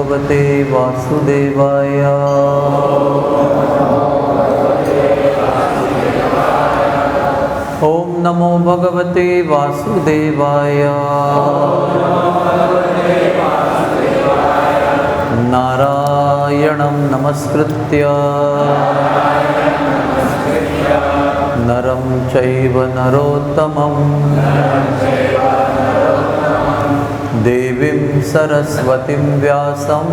भगवते वासुदेवाय। ओम नमो भगवते वासुदेवाय। नारायणं नमस्कृत्य नरं चैव नरोत्तमं देवीं सरस्वतीं व्यासं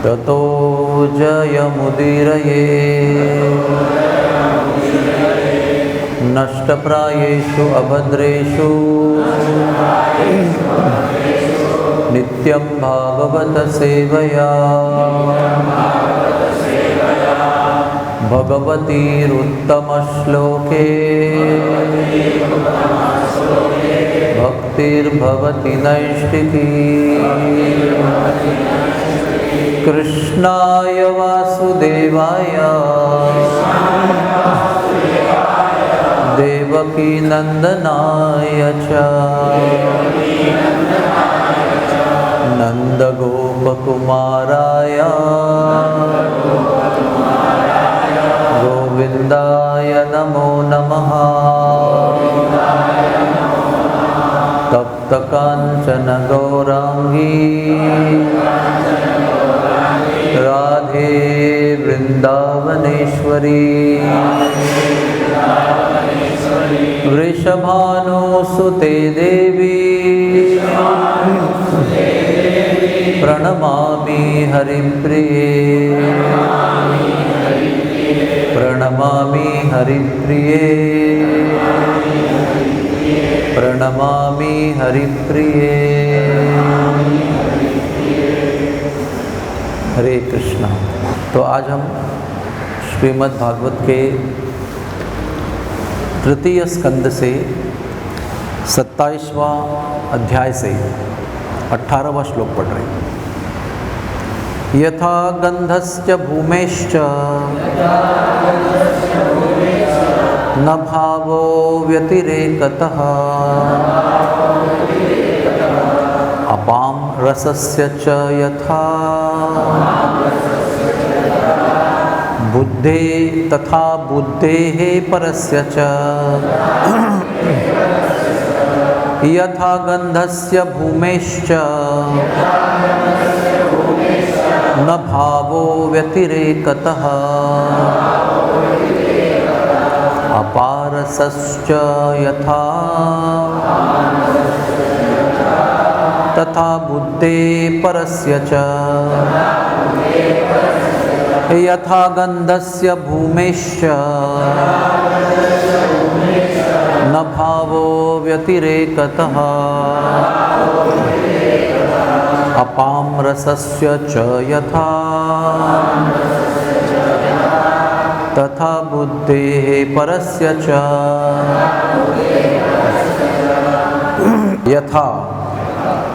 ततो जयमुदीरये। नष्टप्रायेषु अभद्रेषु नित्यं भागवत सेवया भगवतीरुत्तमश्लोके भक्तिर्भवति नैष्ठिकी। कृष्णाय वासुदेवाय देवकी नंदनाय च नंदगोपकुमाराय गोविंदाय नमो नमः। तप्तकांचन गौरांगी राधे वृंदावनेश्वरी वृषभानुसुते देवी प्रणमामि हरिप्रिये प्रणमामि हरिप्रिये प्रणमामि हरिप्रिये। हरे कृष्णा। तो आज हम श्रीमद् भागवत के तृतीय स्कंद से 27वां अध्याय से 18वां श्लोक पढ़ रहे हैं। यथा गंधश्च भूमेश्च न भावो व्यतिरेकतः अपां रसस्य च यथा बुद्धे तथा बुद्धेः परस्य च यथा गंधस्य भूमेश्च न भावो व्यतिरेकतः अपारसश्च यथा तथा बुद्धे परस्य च यथा गंधस्य भूमेश्च न भावो व्यतिरेकतः अपां रसस्य च यथा तथा बुद्धेः परस्य च यथा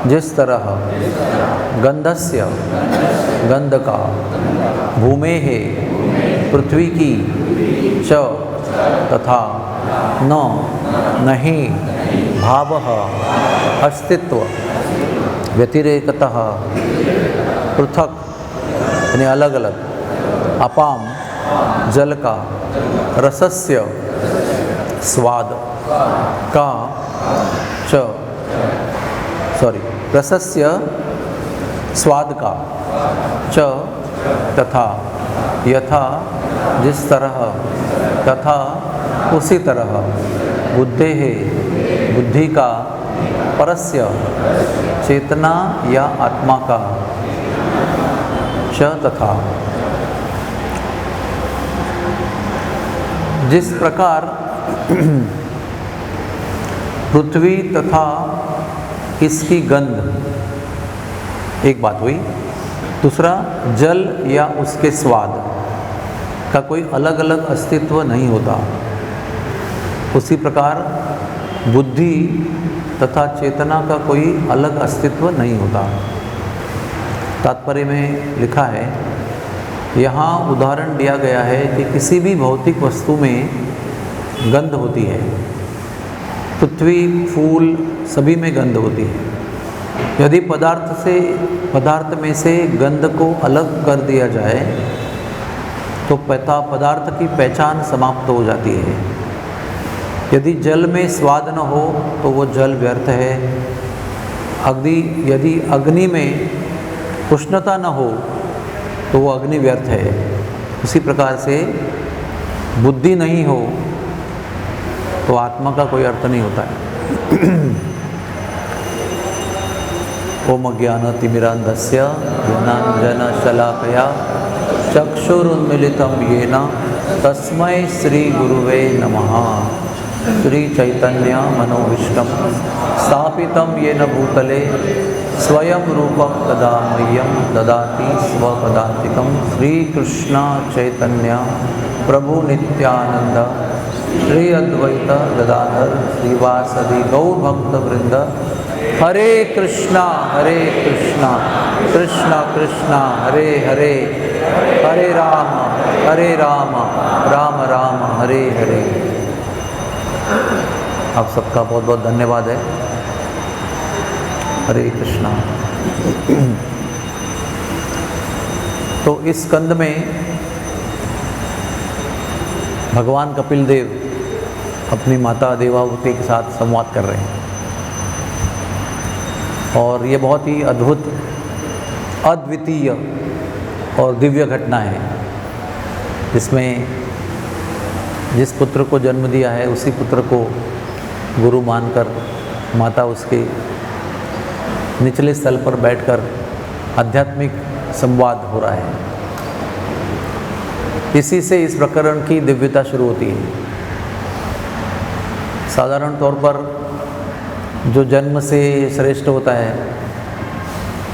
जिस तरह गंधस्य गंध का भूमेः पृथ्वी की च तथा न नहीं भावः अस्तित्व व्यतिरेकतः पृथक यानी अलग अलग अपाम जल का रसस्य स्वाद का च रसस्य स्वाद का च तथा यथा जिस तरह तथा उसी तरह बुद्धे है बुद्धि का परस्य चेतना या आत्मा का च तथा जिस प्रकार पृथ्वी तथा इसकी गंध एक बात हुई, दूसरा जल या उसके स्वाद का कोई अलग अलग अस्तित्व नहीं होता, उसी प्रकार बुद्धि तथा चेतना का कोई अलग अस्तित्व नहीं होता। तात्पर्य में लिखा है, यहाँ उदाहरण दिया गया है कि किसी भी भौतिक वस्तु में गंध होती है, पृथ्वी फूल सभी में गंध होती है, यदि पदार्थ में से गंध को अलग कर दिया जाए तो पदार्थ की पहचान समाप्त हो जाती है। यदि जल में स्वाद न हो तो वो जल व्यर्थ है। यदि अग्नि में उष्णता न हो तो वो अग्नि व्यर्थ है। उसी प्रकार से बुद्धि नहीं हो तो आत्मा का कोई अर्थ नहीं होता है। ओम अज्ञानतिमिरान्धस्य ज्ञानाञ्जनशलाकया चक्षुरुन्मीलितं येन तस्मै श्रीगुरुवे नमः। श्रीचैतन्य मनोविष्टं स्थापितं येन भूतले स्वयं रूपं तदा मह्यं ददाति स्वपदान्तिकं। श्रीकृष्ण चैतन्य प्रभु नित्यानंद श्री अद्वैत गदाधर श्रीवासदि गौरभक्तवृंद। हरे कृष्णा कृष्णा कृष्णा हरे हरे, हरे राम राम राम हरे हरे। आप सबका बहुत बहुत धन्यवाद है। हरे कृष्णा। तो इस स्कंद में भगवान कपिल देव अपनी माता देवाहुति के साथ संवाद कर रहे हैं और ये बहुत ही अद्भुत, अद्वितीय और दिव्य घटना है जिसमें जिस पुत्र को जन्म दिया है उसी पुत्र को गुरु मानकर माता उसके निचले स्थल पर बैठकर आध्यात्मिक संवाद हो रहा है। इसी से इस प्रकरण की दिव्यता शुरू होती है। साधारण तौर पर जो जन्म से श्रेष्ठ होता है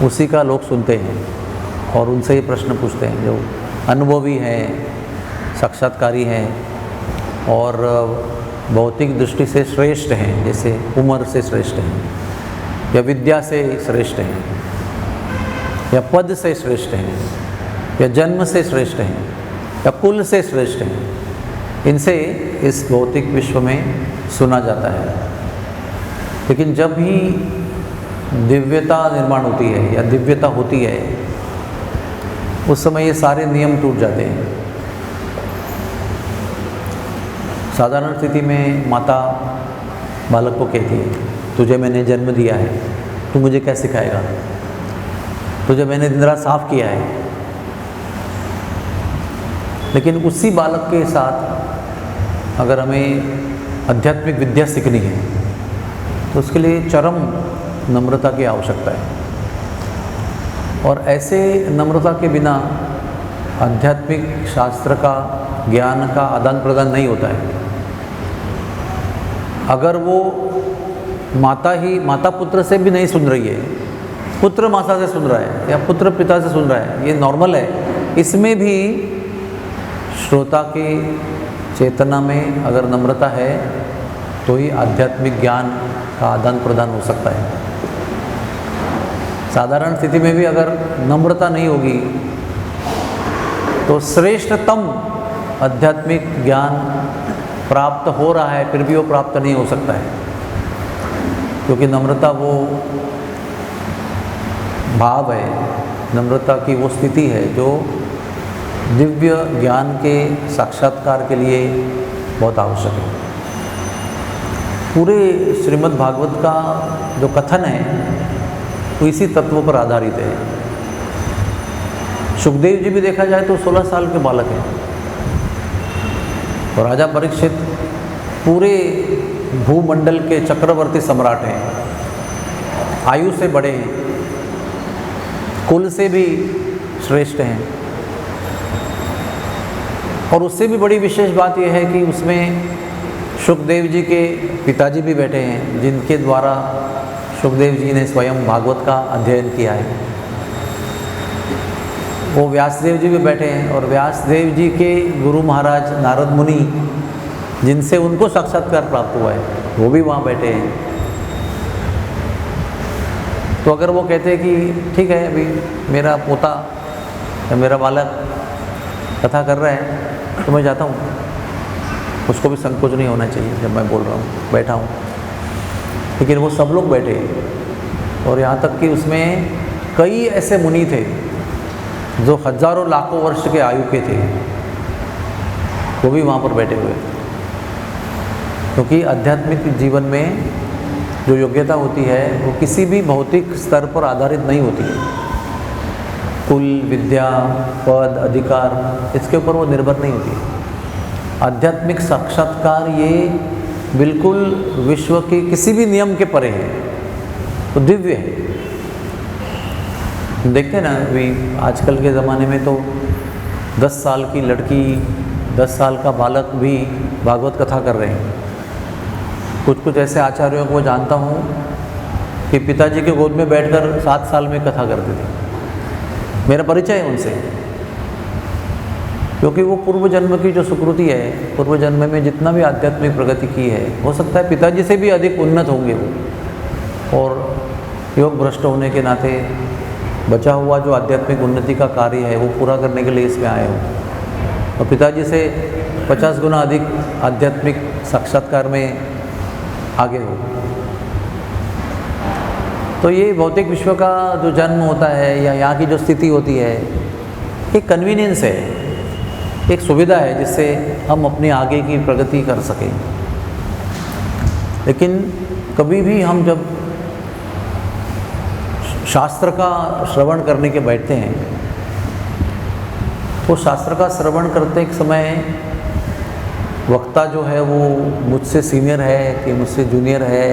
उसी का लोग सुनते हैं और उनसे ही प्रश्न पूछते हैं। जो अनुभवी हैं, साक्षात्कारी हैं और भौतिक दृष्टि से श्रेष्ठ हैं, जैसे उम्र से श्रेष्ठ हैं या विद्या से श्रेष्ठ हैं या पद से श्रेष्ठ हैं या जन्म से श्रेष्ठ हैं या कुल से श्रेष्ठ हैं, इनसे इस भौतिक विश्व में सुना जाता है। लेकिन जब भी दिव्यता निर्माण होती है या दिव्यता होती है उस समय ये सारे नियम टूट जाते हैं। साधारण स्थिति में माता बालक को कहती है, तुझे मैंने जन्म दिया है, तू मुझे क्या सिखाएगा? तुझे मैंने दिन रात साफ किया है। लेकिन उसी बालक के साथ अगर हमें आध्यात्मिक विद्या सीखनी है तो उसके लिए चरम नम्रता की आवश्यकता है और ऐसे नम्रता के बिना आध्यात्मिक शास्त्र का, ज्ञान का आदान प्रदान नहीं होता है। अगर वो माता पुत्र से भी नहीं सुन रही है, पुत्र माता से सुन रहा है या पुत्र पिता से सुन रहा है, ये नॉर्मल है। इसमें भी श्रोता की चेतना में अगर नम्रता है तो ही आध्यात्मिक ज्ञान का आदान प्रदान हो सकता है। साधारण स्थिति में भी अगर नम्रता नहीं होगी तो श्रेष्ठतम आध्यात्मिक ज्ञान प्राप्त हो रहा है फिर भी वो प्राप्त नहीं हो सकता है, क्योंकि नम्रता वो भाव है, नम्रता की वो स्थिति है जो दिव्य ज्ञान के साक्षात्कार के लिए बहुत आवश्यक है। पूरे श्रीमद् भागवत का जो कथन है वो इसी तत्वों पर आधारित है। सुखदेव जी भी देखा जाए तो 16 साल के बालक हैं और राजा परीक्षित पूरे भूमंडल के चक्रवर्ती सम्राट हैं, आयु से बड़े हैं, कुल से भी श्रेष्ठ हैं। और उससे भी बड़ी विशेष बात यह है कि उसमें सुखदेव जी के पिताजी भी बैठे हैं, जिनके द्वारा सुखदेव जी ने स्वयं भागवत का अध्ययन किया है। वो व्यासदेव जी भी बैठे हैं और व्यासदेव जी के गुरु महाराज नारद मुनि, जिनसे उनको साक्षात्कार प्राप्त हुआ है, वो भी वहाँ बैठे हैं। तो अगर वो कहते हैं कि ठीक है, अभी मेरा पोता या मेरा बालक कथा कर रहा है तो मैं जाता हूँ, उसको भी संकोच नहीं होना चाहिए जब मैं बोल रहा हूँ, बैठा हूँ। लेकिन वो सब लोग बैठे हैं और यहाँ तक कि उसमें कई ऐसे मुनि थे जो हजारों लाखों वर्ष के आयु के थे, वो भी वहाँ पर बैठे हुए। क्योंकि आध्यात्मिक जीवन में जो योग्यता होती है वो किसी भी भौतिक स्तर पर आधारित नहीं होती है। कुल, विद्या, पद, अधिकार, इसके ऊपर वो निर्भर नहीं होती है। आध्यात्मिक साक्षात्कार ये बिल्कुल विश्व के किसी भी नियम के परे है, तो दिव्य है। देखते हैं ना, अभी आजकल के ज़माने में तो 10 साल की लड़की, 10 साल का बालक भी भागवत कथा कर रहे हैं। कुछ ऐसे आचार्यों को जानता हूँ कि पिताजी के गोद में बैठकर 7 साल में कथा करते थे। मेरा परिचय है उनसे, क्योंकि वो पूर्व जन्म की जो सुकृति है, पूर्व जन्म में जितना भी आध्यात्मिक प्रगति की है, हो सकता है पिताजी से भी अधिक उन्नत होंगे वो, और योग भ्रष्ट होने के नाते बचा हुआ जो आध्यात्मिक उन्नति का कार्य है वो पूरा करने के लिए इसमें आए हो। और पिताजी से 50 गुना अधिक आध्यात्मिक साक्षात्कार में आगे हो। तो ये भौतिक विश्व का जो जन्म होता है या यहाँ की जो स्थिति होती है, एक कन्वीनियंस है, एक सुविधा है जिससे हम अपनी आगे की प्रगति कर सकें। लेकिन कभी भी हम जब शास्त्र का श्रवण करने के बैठते हैं तो शास्त्र का श्रवण करते समय वक्ता जो है वो मुझसे सीनियर है कि मुझसे जूनियर है,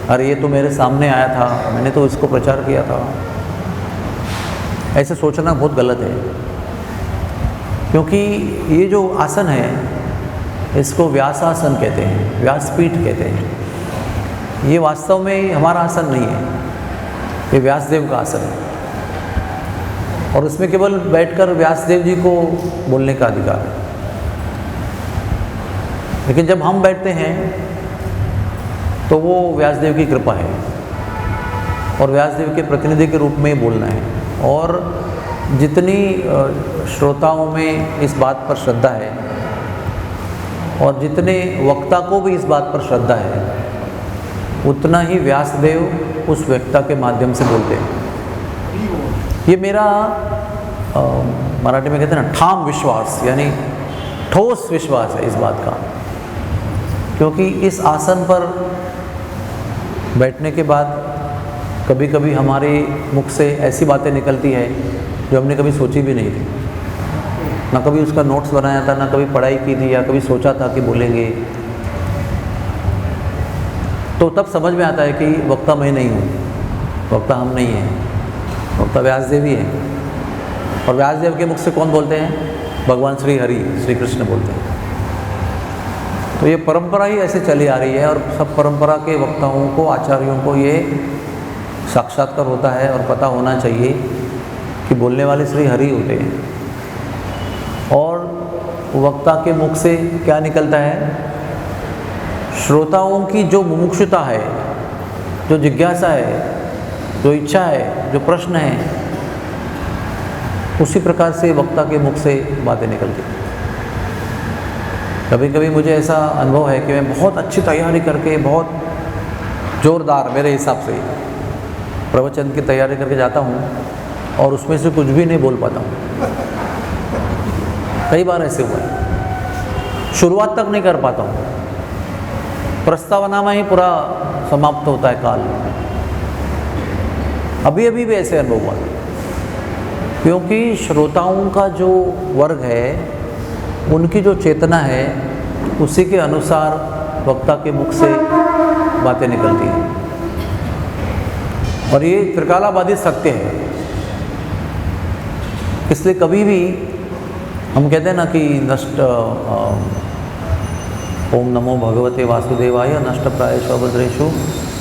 अरे ये तो मेरे सामने आया था, मैंने तो इसको प्रचार किया था, ऐसे सोचना बहुत गलत है। क्योंकि ये जो आसन है इसको व्यासासन कहते हैं, व्यासपीठ कहते हैं। ये वास्तव में हमारा आसन नहीं है, ये व्यासदेव का आसन है और उसमें केवल बैठकर व्यासदेव जी को बोलने का अधिकार है। लेकिन जब हम बैठते हैं तो वो व्यासदेव की कृपा है और व्यासदेव के प्रतिनिधि के रूप में बोलना है। और जितनी श्रोताओं में इस बात पर श्रद्धा है और जितने वक्ता को भी इस बात पर श्रद्धा है, उतना ही व्यासदेव उस वक्ता के माध्यम से बोलते हैं। ये मेरा मराठी में कहते हैं ना ठाम विश्वास, यानी ठोस विश्वास है इस बात का। क्योंकि इस आसन पर बैठने के बाद कभी कभी हमारे मुख से ऐसी बातें निकलती है जो हमने कभी सोची भी नहीं थी, ना कभी उसका नोट्स बनाया था, ना कभी पढ़ाई की थी, या कभी सोचा था कि बोलेंगे। तो तब समझ में आता है कि वक्ता मैं नहीं हूँ, वक्ता हम नहीं हैं, वक्ता व्यासदेव ही है। और व्यासदेव के मुख से कौन बोलते हैं? भगवान श्री हरि, श्री कृष्ण बोलते हैं। तो ये परंपरा ही ऐसे चली आ रही है और सब परंपरा के वक्ताओं को, आचार्यों को ये साक्षात्कार होता है और पता होना चाहिए कि बोलने वाले श्री हरि होते हैं। और वक्ता के मुख से क्या निकलता है? श्रोताओं की जो मुमुक्षुता है, जो जिज्ञासा है, जो इच्छा है, जो प्रश्न है, उसी प्रकार से वक्ता के मुख से बातें निकलती हैं। कभी कभी मुझे ऐसा अनुभव है कि मैं बहुत अच्छी तैयारी करके, बहुत ज़ोरदार मेरे हिसाब से प्रवचन की तैयारी करके जाता हूँ और उसमें से कुछ भी नहीं बोल पाता हूँ। कई बार ऐसे हुआ है, शुरुआत तक नहीं कर पाता हूँ, प्रस्तावना में ही पूरा समाप्त होता है काल। अभी भी ऐसे अनुभव हुआ, क्योंकि श्रोताओं का जो वर्ग है, उनकी जो चेतना है, उसी के अनुसार वक्ता के मुख से बातें निकलती हैं। और ये त्रिकालाबाधित सत्य है। इसलिए कभी भी हम कहते हैं ना कि नष्ट ओम नमो भगवते वासुदेवाय नष्ट प्रायेषु अभद्रेषु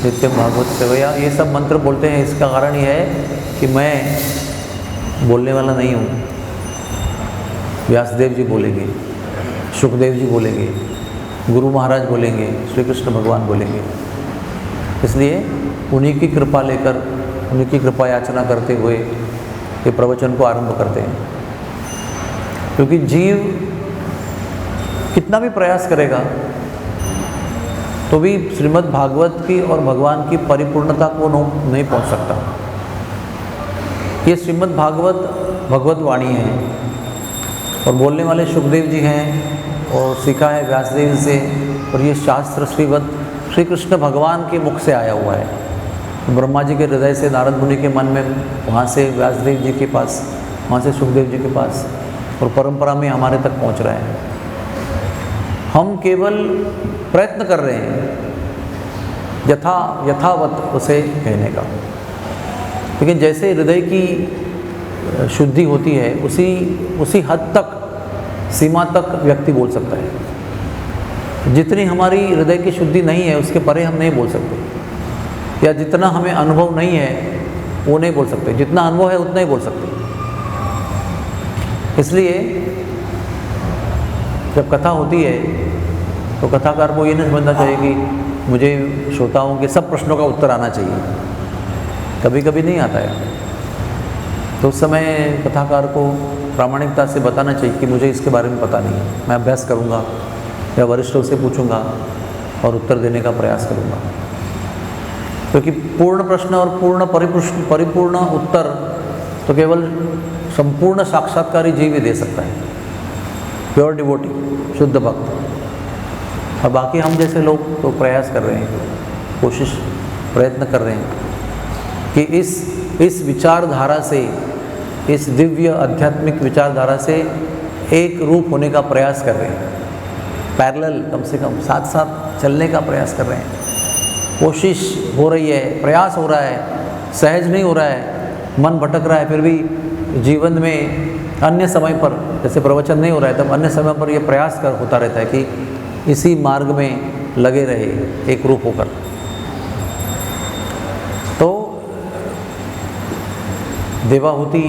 नित्यम भागवत सेवया, ये सब मंत्र बोलते हैं। इसका कारण ये है कि मैं बोलने वाला नहीं हूँ। व्यासदेव जी बोलेंगे, सुखदेव जी बोलेंगे, गुरु महाराज बोलेंगे, श्री कृष्ण भगवान बोलेंगे। इसलिए उन्हीं की कृपा लेकर, उन्हीं की कृपा याचना करते हुए ये प्रवचन को आरंभ करते हैं। क्योंकि जीव कितना भी प्रयास करेगा तो भी श्रीमद् भागवत की और भगवान की परिपूर्णता को नहीं पहुंच सकता। ये श्रीमद् भागवत भगवत वाणी है और बोलने वाले सुखदेव जी हैं और सीखा है व्यासदेव से, और ये शास्त्र श्री कृष्ण भगवान के मुख से आया हुआ है। ब्रह्मा जी के हृदय से नारद मुनि के मन में, वहाँ से व्यासदेव जी के पास, वहाँ से सुखदेव जी के पास, और परंपरा में हमारे तक पहुँच रहा है। हम केवल प्रयत्न कर रहे हैं यथावत उसे कहने का, लेकिन जैसे हृदय की शुद्धि होती है उसी हद तक, सीमा तक व्यक्ति बोल सकता है। जितनी हमारी हृदय की शुद्धि नहीं है उसके परे हम नहीं बोल सकते, या जितना हमें अनुभव नहीं है वो नहीं बोल सकते, जितना अनुभव है उतना ही बोल सकते। इसलिए जब कथा होती है तो कथाकार को ये नहीं समझना चाहिए कि मुझे श्रोताओं के सब प्रश्नों का उत्तर आना चाहिए। कभी कभी नहीं आता है, तो उस समय कथाकार को प्रामाणिकता से बताना चाहिए कि मुझे इसके बारे में पता नहीं है, मैं अभ्यास करूँगा या वरिष्ठों से पूछूंगा और उत्तर देने का प्रयास करूँगा। क्योंकि पूर्ण प्रश्न और परिपूर्ण उत्तर तो केवल संपूर्ण साक्षात्कारी जीव ही दे सकता है, प्योर डिवोटी, शुद्ध भक्त। और बाकी हम जैसे लोग तो प्रयास कर रहे हैं, प्रयत्न कर रहे हैं कि इस विचारधारा से, इस दिव्य आध्यात्मिक विचारधारा से एक रूप होने का प्रयास कर रहे हैं, पैरेलल, कम से कम साथ साथ चलने का प्रयास कर रहे हैं। कोशिश हो रही है, प्रयास हो रहा है, सहज नहीं हो रहा है, मन भटक रहा है, फिर भी जीवन में अन्य समय पर, जैसे प्रवचन नहीं हो रहा है तब अन्य समय पर यह प्रयास होता रहता है कि इसी मार्ग में लगे रहे एक रूप होकर। तो देवाहुति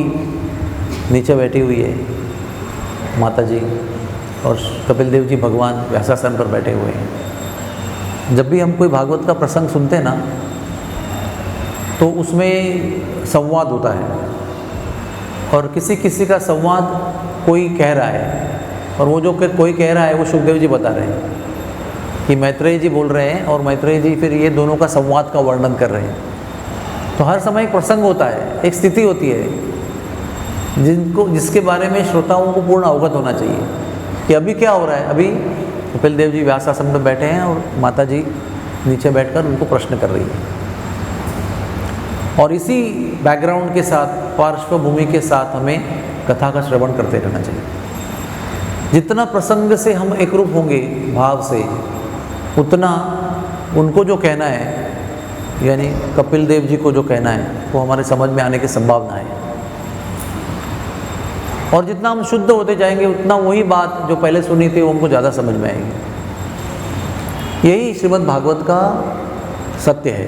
नीचे बैठी हुई है माता जी, और कपिल देव जी भगवान व्यासासन पर बैठे हुए हैं। जब भी हम कोई भागवत का प्रसंग सुनते हैं ना, तो उसमें संवाद होता है, और किसी का संवाद कोई कह रहा है, और वो जो कोई कह रहा है वो सुखदेव जी बता रहे हैं कि मैत्रेय जी बोल रहे हैं, और मैत्रेय जी फिर ये दोनों का संवाद का वर्णन कर रहे हैं। तो हर समय एक प्रसंग होता है, एक स्थिति होती है जिसके बारे में श्रोताओं को पूर्ण अवगत होना चाहिए कि अभी क्या हो रहा है। अभी कपिल देव जी व्यासासन में बैठे हैं और माता जी नीचे बैठकर उनको प्रश्न कर रही है, और इसी बैकग्राउंड के साथ, पार्श्वभूमि के साथ हमें कथा का श्रवण करते रहना चाहिए। जितना प्रसंग से हम एकरूप होंगे भाव से, उतना उनको जो कहना है, यानी कपिल देव जी को जो कहना है, वो हमारे समझ में आने की संभावना है। और जितना हम शुद्ध होते जाएंगे उतना वही बात जो पहले सुनी थी वो हमको ज़्यादा समझ में आएगी। यही श्रीमद् भागवत का सत्य है।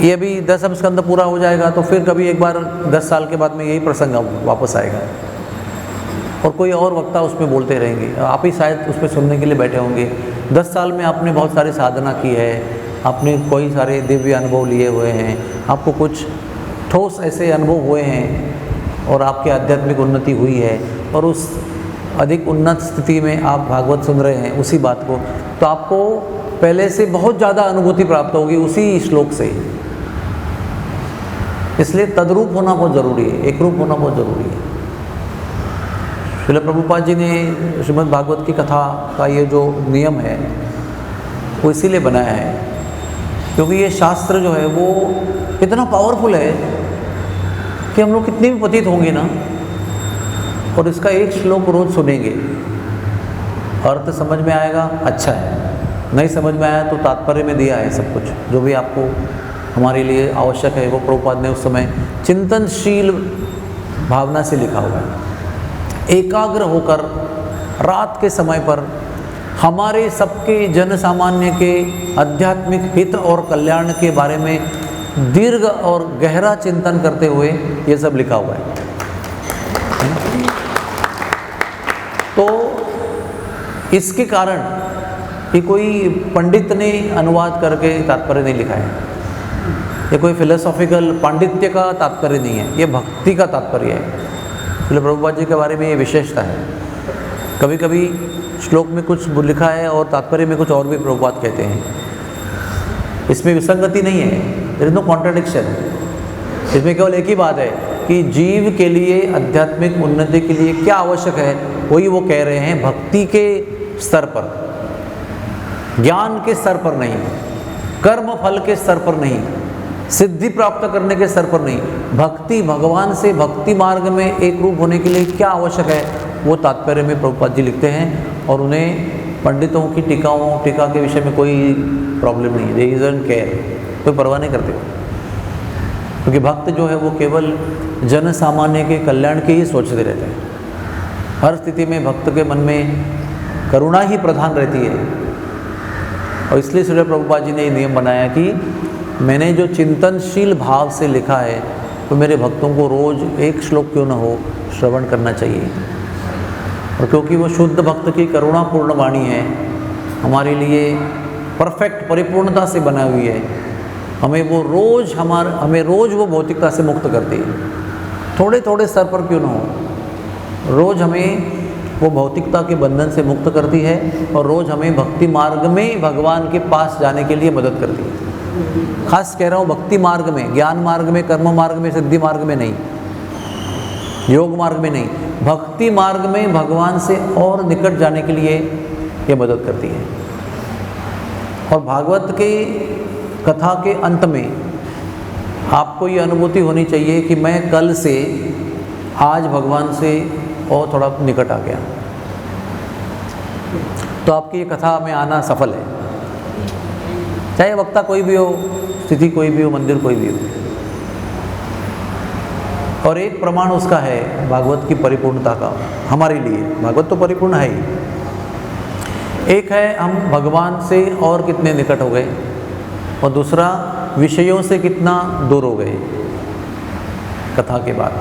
ये अभी 10वें स्कंद पूरा हो जाएगा तो फिर कभी एक बार 10 साल के बाद में यही प्रसंग वापस आएगा, और कोई और वक्ता उसमें बोलते रहेंगे, आप ही शायद उसमें सुनने के लिए बैठे होंगे। 10 साल में आपने बहुत सारी साधना की है, आपने कोई सारे दिव्य अनुभव लिए हुए हैं, आपको कुछ ठोस ऐसे अनुभव हुए हैं, और आपकी आध्यात्मिक उन्नति हुई है, और उस अधिक उन्नत स्थिति में आप भागवत सुन रहे हैं उसी बात को, तो आपको पहले से बहुत ज़्यादा अनुभूति प्राप्त होगी उसी श्लोक से। इसलिए तद्रूप होना बहुत ज़रूरी है, एक रूप होना बहुत ज़रूरी है। श्रील प्रभुपाद जी ने श्रीमद् भागवत की कथा का ये जो नियम है वो इसीलिए बनाया है क्योंकि ये शास्त्र जो है वो इतना पावरफुल है कि हम लोग कितने भी पतित होंगे ना, और इसका एक श्लोक रोज सुनेंगे, अर्थ समझ में आएगा, अच्छा है, नहीं समझ में आया तो तात्पर्य में दिया है सब कुछ, जो भी आपको हमारे लिए आवश्यक है वो प्रभुपाद ने उस समय चिंतनशील भावना से लिखा हुआ है। एकाग्र होकर रात के समय पर हमारे सबके जन सामान्य के आध्यात्मिक हित और कल्याण के बारे में दीर्घ और गहरा चिंतन करते हुए ये सब लिखा हुआ है। तो इसके कारण ये कोई पंडित ने अनुवाद करके तात्पर्य नहीं लिखा है, ये कोई फिलोसॉफिकल पांडित्य का तात्पर्य नहीं है, ये भक्ति का तात्पर्य है। इसलिए प्रभुपाद जी के बारे में ये विशेषता है। कभी कभी श्लोक में कुछ लिखा है और तात्पर्य में कुछ और भी प्रभुपाद कहते हैं। इसमें विसंगति नहीं है, देयर इज नो कॉन्ट्रडिक्शन। इसमें केवल एक ही बात है कि जीव के लिए आध्यात्मिक उन्नति के लिए क्या आवश्यक है, वही वो कह रहे हैं। भक्ति के स्तर पर, ज्ञान के स्तर पर नहीं, कर्म फल के स्तर पर नहीं, सिद्धि प्राप्त करने के स्तर पर नहीं, भक्ति भगवान से भक्ति मार्ग में एक रूप होने के लिए क्या आवश्यक है, वो तात्पर्य में प्रभुपाद जी लिखते हैं। और उन्हें पंडितों की टीका के विषय में कोई प्रॉब्लम नहीं, दे डोंट केयर, कोई परवाह नहीं करते। क्योंकि भक्त जो है वो केवल जन सामान्य के कल्याण की ही सोचते रहते हैं। हर स्थिति में भक्त के मन में करुणा ही प्रधान रहती है। और इसलिए श्री प्रभुपाद जी ने ये नियम बनाया कि मैंने जो चिंतनशील भाव से लिखा है तो मेरे भक्तों को रोज़ एक श्लोक क्यों न हो श्रवण करना चाहिए। और क्योंकि वो शुद्ध भक्त की करुणापूर्ण वाणी है, हमारे लिए परफेक्ट परिपूर्णता से बना हुई है, हमें रोज़ वो भौतिकता से मुक्त करती है। थोड़े थोड़े स्तर पर क्यों न हो, रोज़ हमें वो भौतिकता के बंधन से मुक्त करती है और रोज़ हमें भक्ति मार्ग में भगवान के पास जाने के लिए मदद करती है। खास कह रहा हूँ भक्ति मार्ग में, ज्ञान मार्ग में, कर्म मार्ग में, सिद्धि मार्ग में नहीं, योग मार्ग में नहीं, भक्ति मार्ग में भगवान से और निकट जाने के लिए ये मदद करती है। और भागवत के कथा के अंत में आपको ये अनुभूति होनी चाहिए कि मैं कल से आज भगवान से और थोड़ा निकट आ गया, तो आपकी ये कथा में आना सफल है। चाहे वक्ता कोई भी हो, स्थिति कोई भी हो, मंदिर कोई भी हो। और एक प्रमाण उसका है भागवत की परिपूर्णता का हमारे लिए। भागवत तो परिपूर्ण है ही। एक है हम भगवान से और कितने निकट हो गए, और दूसरा विषयों से कितना दूर हो गए कथा के बाद।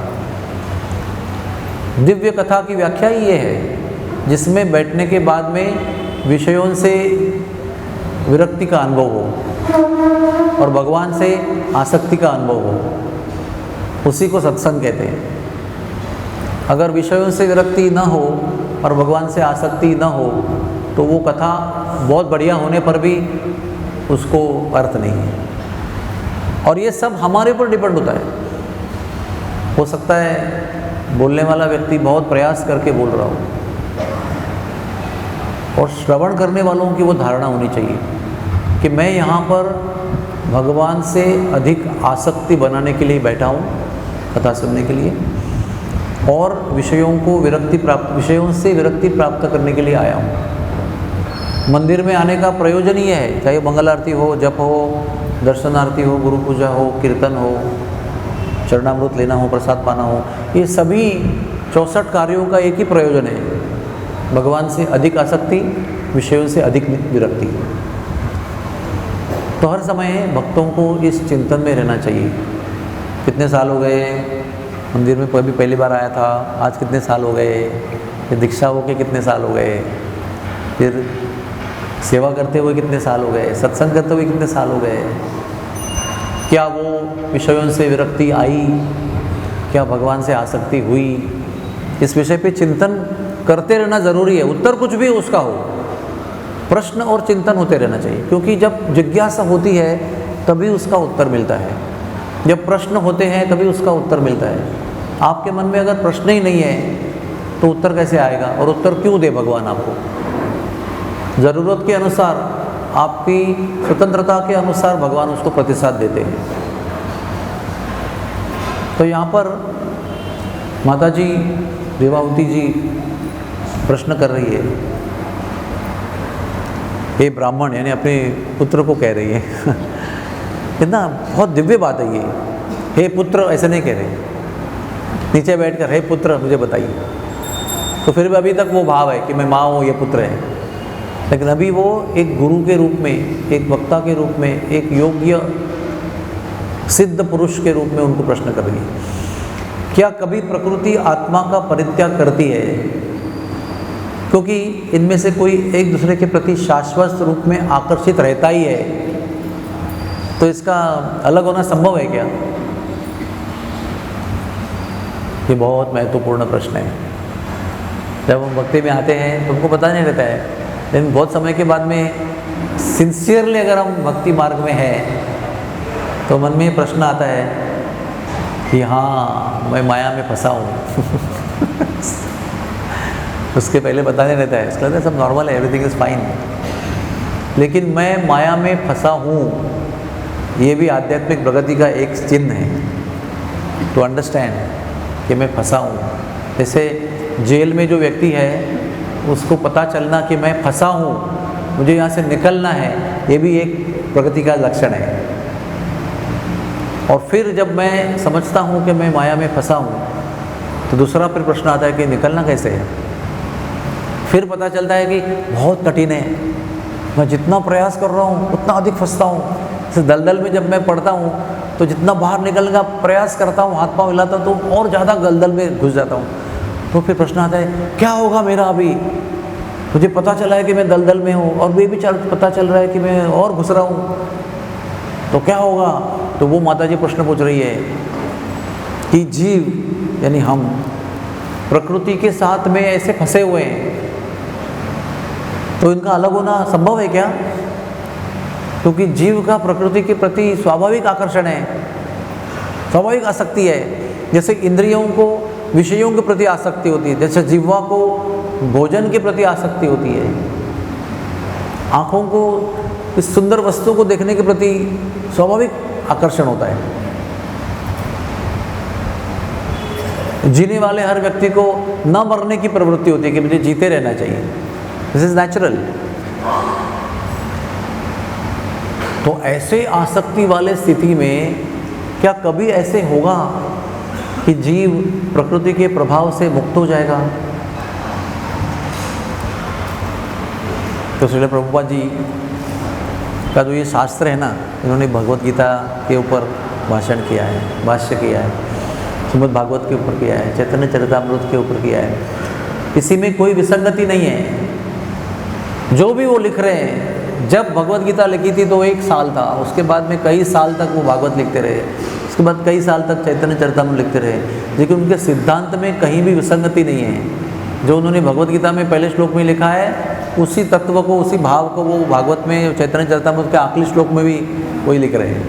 दिव्य कथा की व्याख्या ही ये है जिसमें बैठने के बाद में विषयों से विरक्ति का अनुभव हो और भगवान से आसक्ति का अनुभव हो, उसी को सत्संग कहते हैं। अगर विषयों से विरक्ति न हो और भगवान से आसक्ति न हो तो वो कथा बहुत बढ़िया होने पर भी उसको अर्थ नहीं है। और ये सब हमारे ऊपर डिपेंड होता है। हो सकता है बोलने वाला व्यक्ति बहुत प्रयास करके बोल रहा हो, और श्रवण करने वालों की वो धारणा होनी चाहिए कि मैं यहाँ पर भगवान से अधिक आसक्ति बनाने के लिए बैठा हूँ, कथा सुनने के लिए, और विषयों से विरक्ति प्राप्त करने के लिए आया हूँ। मंदिर में आने का प्रयोजन ही है, चाहे मंगल आरती हो, जप हो, दर्शन आरती हो, गुरु पूजा हो, कीर्तन हो, चरणामृत लेना हो, प्रसाद पाना हो, ये सभी 64 कार्यों का एक ही प्रयोजन है, भगवान से अधिक आसक्ति, विषयों से अधिक विरक्ति। तो हर समय भक्तों को इस चिंतन में रहना चाहिए। कितने साल हो गए मंदिर में, कभी पहली बार आया था, आज कितने साल हो गए, फिर दीक्षा होके कितने साल हो गए, फिर सेवा करते हुए कितने साल हो गए, सत्संग करते हुए कितने साल हो गए, क्या वो विषयों से विरक्ति आई, क्या भगवान से आसक्ति हुई, इस विषय पे चिंतन करते रहना ज़रूरी है। उत्तर कुछ भी उसका हो, प्रश्न और चिंतन होते रहना चाहिए, क्योंकि जब जिज्ञासा होती है तभी उसका उत्तर मिलता है, जब प्रश्न होते हैं तभी उसका उत्तर मिलता है। आपके मन में अगर प्रश्न ही नहीं है तो उत्तर कैसे आएगा, और उत्तर क्यों दे भगवान आपको? ज़रूरत के अनुसार, आपकी स्वतंत्रता के अनुसार भगवान उसको प्रतिसाद देते हैं। तो यहाँ पर माता जी देवावती जी प्रश्न कर रही है, हे ब्राह्मण, यानी अपने पुत्र को कह रही है कितना बहुत दिव्य बात है ये। हे पुत्र ऐसे नहीं कह रहे, नीचे बैठकर हे पुत्र मुझे बताइए। तो फिर भी अभी तक वो भाव है कि मैं माँ हूँ, ये पुत्र है, लेकिन अभी वो एक गुरु के रूप में, एक वक्ता के रूप में, एक योग्य सिद्ध पुरुष के रूप में उनको प्रश्न कर रही है। क्या कभी प्रकृति आत्मा का परित्याग करती है? क्योंकि इनमें से कोई एक दूसरे के प्रति शाश्वत रूप में आकर्षित रहता ही है, तो इसका अलग होना संभव है क्या? ये बहुत महत्वपूर्ण प्रश्न है। जब हम भक्ति में आते हैं तो हमको पता नहीं रहता है, लेकिन बहुत समय के बाद में सिंसियरली अगर हम भक्ति मार्ग में हैं तो मन में प्रश्न आता है कि हाँ मैं माया में फंसा हूँ। उसके पहले पता नहीं रहता है, इसका मतलब सब नॉर्मल है, एवरीथिंग इज़ फाइन, लेकिन मैं माया में फंसा हूँ ये भी आध्यात्मिक प्रगति का एक चिन्ह है, टू अंडरस्टैंड कि मैं फंसा हूँ। जैसे जेल में जो व्यक्ति है उसको पता चलना कि मैं फंसा हूँ, मुझे यहाँ से निकलना है, ये भी एक प्रगति का लक्षण है। और फिर जब मैं समझता हूँ कि मैं माया में फंसा हूँ तो दूसरा फिर प्रश्न आता है कि निकलना कैसे है। फिर पता चलता है कि बहुत कठिन है, मैं जितना प्रयास कर रहा हूँ उतना अधिक फंसता हूँ। जैसे दलदल में जब मैं पड़ता हूँ तो जितना बाहर निकलने का प्रयास करता हूँ, हाथ पाँव हिलाता हूँ, तो और ज़्यादा दलदल में घुस जाता हूँ। तो फिर प्रश्न आता है क्या होगा मेरा अभी, मुझे पता चला है कि मैं दलदल में हूँ और भी पता चल रहा है कि मैं और घुस रहा हूँ, तो क्या होगा। तो वो माता जी प्रश्न पूछ रही है कि जीव यानी हम प्रकृति के साथ में ऐसे फंसे हुए हैं तो इनका अलग होना संभव है क्या। क्योंकि जीव का प्रकृति के प्रति स्वाभाविक आकर्षण है, स्वाभाविक आसक्ति है। जैसे इंद्रियों को विषयों के प्रति आसक्ति होती है, जैसे जिह्वा को भोजन के प्रति आसक्ति होती है, आँखों को इस सुंदर वस्तु को देखने के प्रति स्वाभाविक आकर्षण होता है। जीने वाले हर व्यक्ति को न मरने की प्रवृत्ति होती है कि मुझे जीते रहना चाहिए, दिस इज नेचुरल। तो ऐसे आसक्ति वाले स्थिति में क्या कभी ऐसे होगा कि जीव प्रकृति के प्रभाव से मुक्त हो जाएगा। तो श्रील प्रभुपाद जी का जो ये शास्त्र है ना, इन्होंने भगवत गीता के ऊपर भाषण किया है, भाष्य किया है, श्रीमद् भागवत के ऊपर किया है, चैतन्य चरितामृत के ऊपर किया है। इसी में कोई विसंगति नहीं है। जो भी वो लिख रहे हैं, जब भगवत गीता लिखी थी तो 1 साल था, उसके बाद में कई साल तक वो भागवत लिखते रहे, उसके बाद कई साल तक चैतन्य चरितामृत लिखते रहे, लेकिन उनके सिद्धांत में कहीं भी विसंगति नहीं है। जो उन्होंने भगवत गीता में पहले श्लोक में लिखा है उसी तत्व को, उसी भाव को वो भागवत में चैतन्य चरितामृत के आखिरी श्लोक में भी वही लिख रहे हैं,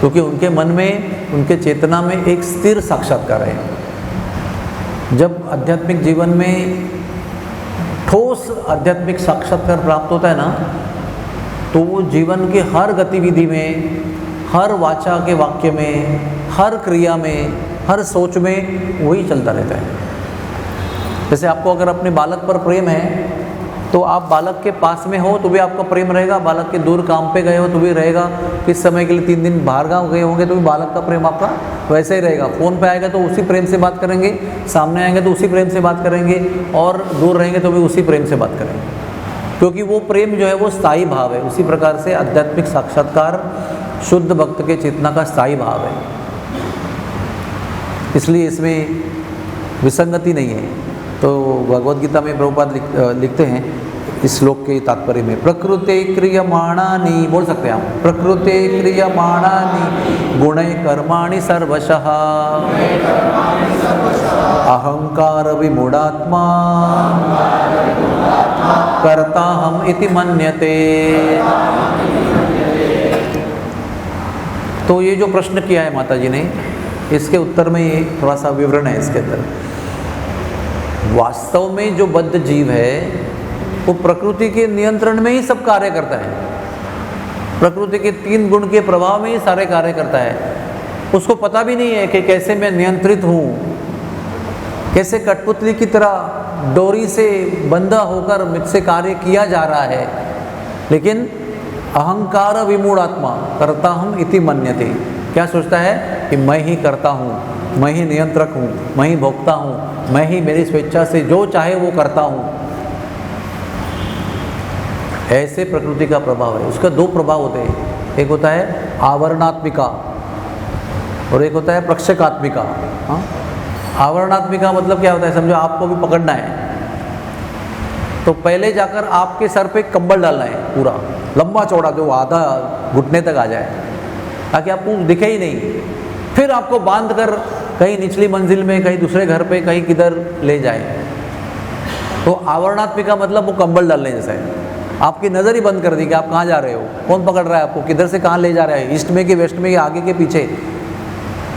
क्योंकि उनके मन में, उनके चेतना में एक स्थिर साक्षात्कार है। जब आध्यात्मिक जीवन में ठोस आध्यात्मिक साक्षात्कार प्राप्त होता है ना, तो वो जीवन के हर गतिविधि में, हर वाचा के वाक्य में, हर क्रिया में, हर सोच में वही चलता रहता है। जैसे आपको अगर अपने बालक पर प्रेम है तो आप बालक के पास में हो तो भी आपका प्रेम रहेगा, बालक के दूर काम पे गए हो तो भी रहेगा, किस समय के लिए 3 दिन बाहर गाँव गए होंगे तो भी बालक का प्रेम आपका वैसे ही रहेगा। फ़ोन पे आएगा तो उसी प्रेम से बात करेंगे, सामने आएंगे तो उसी प्रेम से बात करेंगे, और दूर रहेंगे तो भी उसी प्रेम से बात करेंगे, क्योंकि वो प्रेम जो है वो स्थायी भाव है। उसी प्रकार से आध्यात्मिक साक्षात्कार शुद्ध भक्त के चेतना का स्थायी भाव है, इसलिए इसमें विसंगति नहीं है। तो भगवद गीता में प्रभुपाद लिखते हैं इस श्लोक के तात्पर्य में, प्रकृते क्रियमाणानि, बोल सकते हैं आप, प्रकृते क्रियमाणानि गुणै कर्माणि सर्वशः अहंकार विमूढ़ात्मा कर्ताहम् इति मन्यते। तो ये जो प्रश्न किया है माता जी ने, इसके उत्तर में ये थोड़ा सा विवरण है इसके अंदर। वास्तव में जो बद्ध जीव है वो प्रकृति के नियंत्रण में ही सब कार्य करता है, प्रकृति के 3 गुण के प्रभाव में ही सारे कार्य करता है। उसको पता भी नहीं है कि कैसे मैं नियंत्रित हूँ, कैसे कठपुतली की तरह डोरी से बंधा होकर मुझसे कार्य किया जा रहा है। लेकिन अहंकार विमूढ़ात्मा करता हम इति मन्यते, क्या सोचता है कि मैं ही करता हूँ, मैं ही नियंत्रक हूँ, मैं ही भोक्ता हूँ, मैं ही मेरी स्वेच्छा से जो चाहे वो करता हूँ। ऐसे प्रकृति का प्रभाव है। उसका 2 प्रभाव होते हैं, एक होता है आवरणात्मिका और एक होता है प्रक्षेकात्मिका। हाँ, आवरणात्मिका मतलब क्या होता है, समझो आपको भी पकड़ना है तो पहले जाकर आपके सर पे कंबल डालना है, पूरा लंबा चौड़ा जो आधा घुटने तक आ जाए, ताकि आपको दिखे ही नहीं। फिर आपको बांध कर कहीं निचली मंजिल में, कहीं दूसरे घर पे, कहीं किधर ले जाए। तो आवरणात्मिका मतलब वो कंबल डालने जैसा है, आपकी नज़र ही बंद कर दी कि आप कहाँ जा रहे हो, कौन पकड़ रहा है आपको, किधर से कहाँ ले जा रहा है, ईस्ट में कि वेस्ट में कि आगे के पीछे।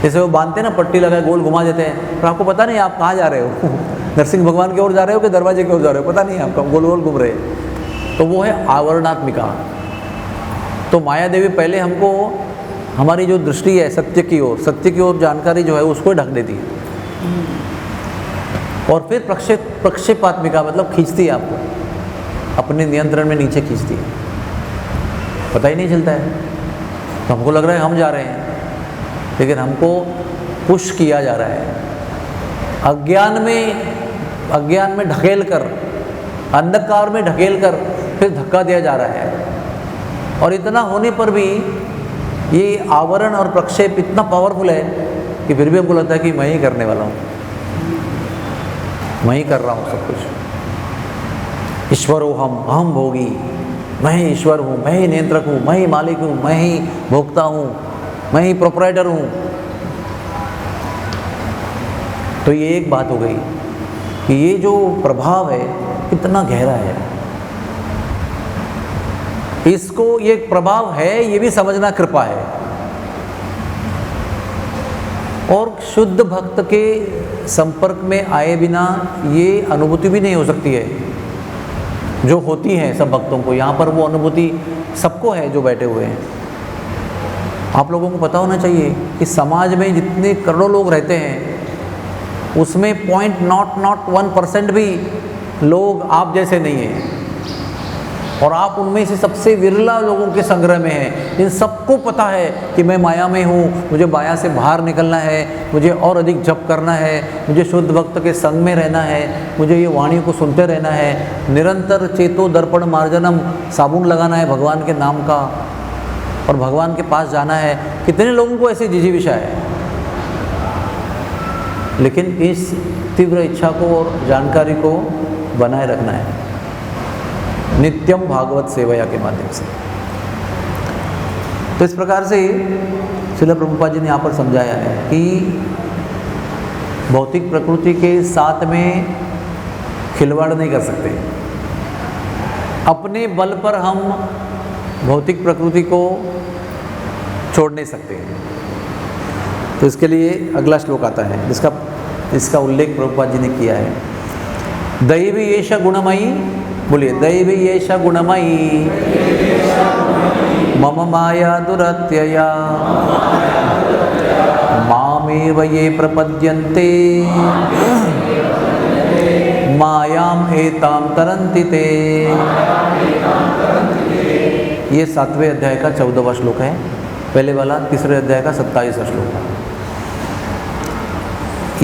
जैसे वो बांधते हैं ना, पट्टी लगाए गोल घुमा देते हैं, पर आपको पता नहीं आप कहाँ जा रहे हो नरसिंह भगवान की ओर जा रहे हो कि दरवाजे की ओर जा रहे हो, पता नहीं आपका, गोल गोल घूम रहे हैं। तो वो है आवरणात्मिका। तो माया देवी पहले हमको हमारी जो दृष्टि है सत्य की ओर जानकारी जो है उसको ढक देती है, और फिर प्रक्षेपात्मिका मतलब खींचती है आपको, अपने नियंत्रण में नीचे खींचती है, पता ही नहीं चलता है। तो हमको लग रहा है हम जा रहे हैं, लेकिन हमको पुश किया जा रहा है, अज्ञान में ढकेल कर, अंधकार में ढकेल कर फिर धक्का दिया जा रहा है। और इतना होने पर भी ये आवरण और प्रक्षेप इतना पावरफुल है कि फिर भी हमको लगता है कि मैं ही करने वाला हूँ, मैं ही कर रहा हूँ सब कुछ। ईश्वरो अहम भोगी, मैं ही ईश्वर हूँ, मैं ही नियंत्रक हूँ, मैं ही मालिक हूँ, मैं ही भोक्ता हूँ, मैं ही प्रोपराइटर हूँ। तो ये एक बात हो गई कि ये जो प्रभाव है कितना गहरा है, इसको ये प्रभाव है ये भी समझना कृपा है। और शुद्ध भक्त के संपर्क में आए बिना ये अनुभूति भी नहीं हो सकती है जो होती है सब भक्तों को। यहाँ पर वो अनुभूति सबको है जो बैठे हुए हैं। आप लोगों को पता होना चाहिए कि समाज में जितने करोड़ों लोग रहते हैं उसमें 0.001% भी लोग आप जैसे नहीं हैं, और आप उनमें से सबसे विरला लोगों के संग्रह में हैं। इन सबको पता है कि मैं माया में हूँ, मुझे माया से बाहर निकलना है, मुझे और अधिक जप करना है, मुझे शुद्ध भक्त के संग में रहना है, मुझे ये वाणी को सुनते रहना है, निरंतर चेतो दर्पण मार्जनम साबुन लगाना है भगवान के नाम का, और भगवान के पास जाना है। कितने लोगों को ऐसी जिजीविषा है, लेकिन इस तीव्र इच्छा को और जानकारी को बनाए रखना है नित्यम भागवत सेवया के माध्यम से। तो इस प्रकार से श्रील प्रभुपाद जी ने यहाँ पर समझाया है कि भौतिक प्रकृति के साथ में खिलवाड़ नहीं कर सकते। अपने बल पर हम भौतिक प्रकृति को छोड़ नहीं सकते। तो इसके लिए अगला श्लोक आता है इसका उल्लेख प्रभुपाद जी ने किया है। दैवी येष गुणमयी, बोलिए दैवी येष गुणमयी मम माया दुरत्यया मामेव ये प्रपद्यन्ते मायाम एताम तरन्ति ते। ये 7वें अध्याय का 14वां श्लोक है, पहले वाला 3रे अध्याय का 27वां श्लोक है।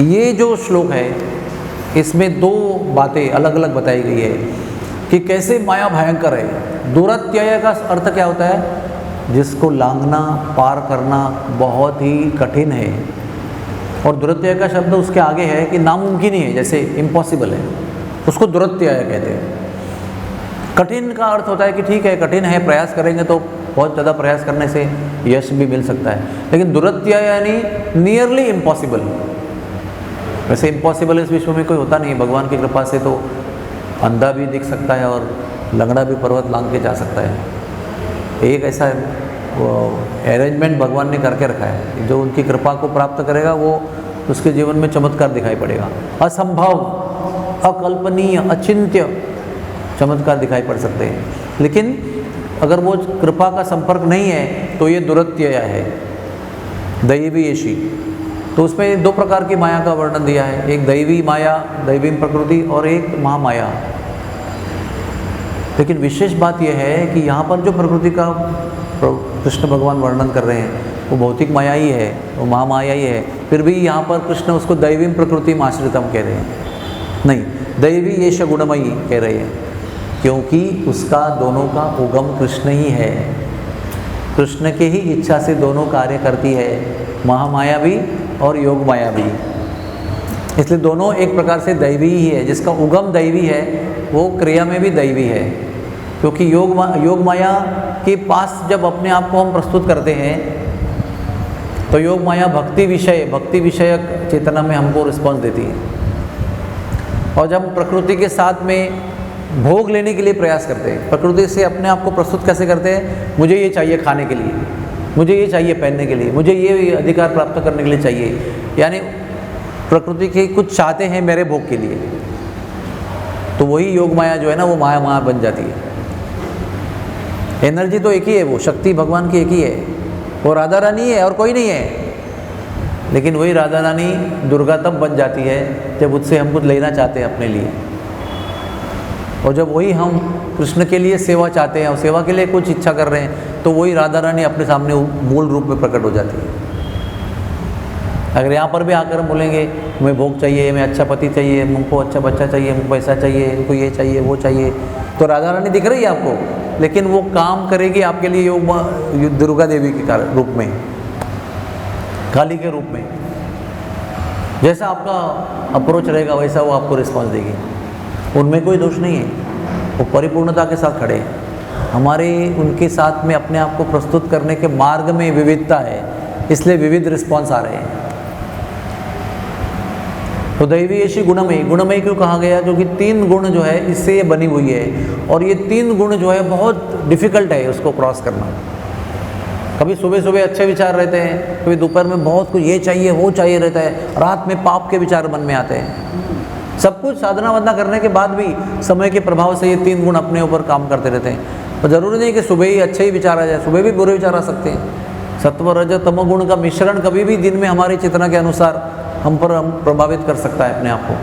ये जो श्लोक है इसमें 2 बातें अलग अलग बताई गई है कि कैसे माया भयंकर है। दुरत्यय का अर्थ क्या होता है? जिसको लांघना, पार करना बहुत ही कठिन है। और दुरत्यय का शब्द उसके आगे है कि नामुमकिन ही है, जैसे इम्पॉसिबल है, उसको दुरत्यय कहते हैं। कठिन का अर्थ होता है कि ठीक है कठिन है, प्रयास करेंगे तो बहुत ज़्यादा प्रयास करने से यश भी मिल सकता है। लेकिन दुरत्यय यानी नियरली इम्पॉसिबल। वैसे इम्पॉसिबल इस विश्व में कोई होता नहीं, भगवान की कृपा से तो अंधा भी दिख सकता है और लंगड़ा भी पर्वत लांघ के जा सकता है। एक ऐसा अरेंजमेंट भगवान ने करके रखा है, जो उनकी कृपा को प्राप्त करेगा वो उसके जीवन में चमत्कार दिखाई पड़ेगा। असंभव, अकल्पनीय, अचिंत्य चमत्कार दिखाई पड़ सकते हैं। लेकिन अगर वो कृपा का संपर्क नहीं है तो ये दुरत्यय है, दैवी येषी। तो उसमें 2 प्रकार की माया का वर्णन दिया है, एक दैवी माया, दैवी प्रकृति, और एक महामाया। लेकिन विशेष बात यह है कि यहाँ पर जो प्रकृति का कृष्ण भगवान वर्णन कर रहे हैं वो भौतिक माया ही है, वो महामाया ही है। फिर भी यहाँ पर कृष्ण उसको दैवी प्रकृति आश्रितम कह रहे हैं, नहीं दैवी येष गुणमयी कह रहे हैं, क्योंकि उसका दोनों का उगम कृष्ण ही है। कृष्ण के ही इच्छा से दोनों कार्य करती है, महामाया भी और योग माया भी। इसलिए दोनों एक प्रकार से दैवी ही है। जिसका उगम दैवी है वो क्रिया में भी दैवी है, क्योंकि योग माया के पास जब अपने आप को हम प्रस्तुत करते हैं तो योग माया भक्ति विषयक चेतना में हमको रिस्पॉन्स देती है। और जब हम प्रकृति के साथ में भोग लेने के लिए प्रयास करते हैं, प्रकृति से अपने आप को प्रस्तुत कैसे करते हैं, मुझे ये चाहिए खाने के लिए, मुझे ये चाहिए पहनने के लिए, मुझे ये अधिकार प्राप्त करने के लिए चाहिए, यानी प्रकृति के कुछ चाहते हैं मेरे भोग के लिए, तो वही योग माया जो है ना वो माया बन जाती है। एनर्जी तो एक ही है, वो शक्ति भगवान की एक ही है, वो राधा रानी है और कोई नहीं है। लेकिन वही राधा रानी दुर्गा तब बन जाती है जब उससे हम कुछ लेना चाहते हैं अपने लिए, और जब वही हम कृष्ण के लिए सेवा चाहते हैं और सेवा के लिए कुछ इच्छा कर रहे हैं, तो वही राधा रानी अपने सामने मूल रूप में प्रकट हो जाती है। अगर यहाँ पर भी आकर हम बोलेंगे हमें भोग चाहिए, हमें अच्छा पति चाहिए, हमको अच्छा बच्चा चाहिए, हमको पैसा चाहिए, हमको ये चाहिए वो चाहिए, तो राधा रानी दिख रही है आपको, लेकिन वो काम करेगी आपके लिए योग दुर्गा देवी के रूप में, काली के रूप में। जैसा आपका अप्रोच रहेगा वैसा वो आपको रिस्पॉन्स देगी। उनमें कोई दोष नहीं है, वो परिपूर्णता के साथ खड़े हैं। हमारे उनके साथ में अपने आप को प्रस्तुत करने के मार्ग में विविधता है, इसलिए विविध रिस्पॉन्स आ रहे हैं। तो दैवी ऐसी गुणमयी, गुणमयी क्यों कहा गया, क्योंकि 3 गुण जो है इससे ये बनी हुई है, और ये 3 गुण जो है बहुत डिफ़िकल्ट है उसको क्रॉस करना। कभी सुबह सुबह अच्छे विचार रहते हैं, कभी दोपहर में बहुत कुछ ये चाहिए वो चाहिए रहता है, रात में पाप के विचार मन में आते हैं। सब कुछ साधना वाधना करने के बाद भी समय के प्रभाव से ये 3 गुण अपने ऊपर काम करते रहते हैं। तो ज़रूरी नहीं कि सुबह ही अच्छे ही विचार आ जाए, सुबह भी बुरे विचार आ सकते हैं। सत्व रज तम गुण का मिश्रण कभी भी दिन में हमारी चेतना के अनुसार हम प्रभावित कर सकता है अपने आप को।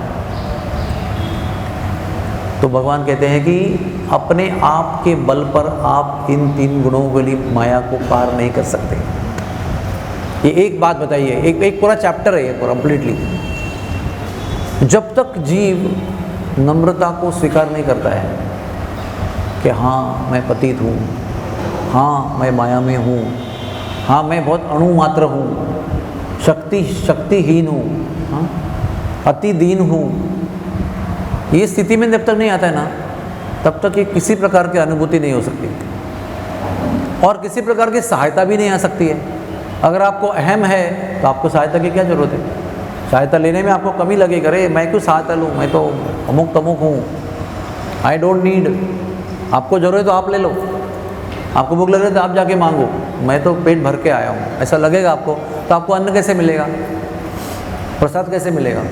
तो भगवान कहते हैं कि अपने आप के बल पर आप इन 3 गुणों वाली माया को पार नहीं कर सकते। ये एक बात बताइए, एक पूरा चैप्टर है ये पूरा कंप्लीटली। जब तक जीव नम्रता को स्वीकार नहीं करता है कि हाँ मैं पतित हूँ, हाँ मैं माया में हूँ, हाँ मैं बहुत अणु मात्र हूँ, शक्तिहीन हूँ, हाँ अति दीन हूँ, ये स्थिति में जब तक नहीं आता है ना, तब तक ये किसी प्रकार की अनुभूति नहीं हो सकती और किसी प्रकार की सहायता भी नहीं आ सकती है। अगर आपको अहम है तो आपको सहायता की क्या ज़रूरत है? सहायता लेने में आपको कमी लगेगी, अरे मैं क्यों सहायता लूँ, मैं तो अमुक तमुक हूँ, आई डोंट नीड। आपको ज़रूरत है तो आप ले लो, आपको भूख लग रही है तो आप जाके मांगो, मैं तो पेट भर के आया हूँ, ऐसा लगेगा आपको। तो आपको अन्न कैसे मिलेगा, प्रसाद कैसे मिलेगा?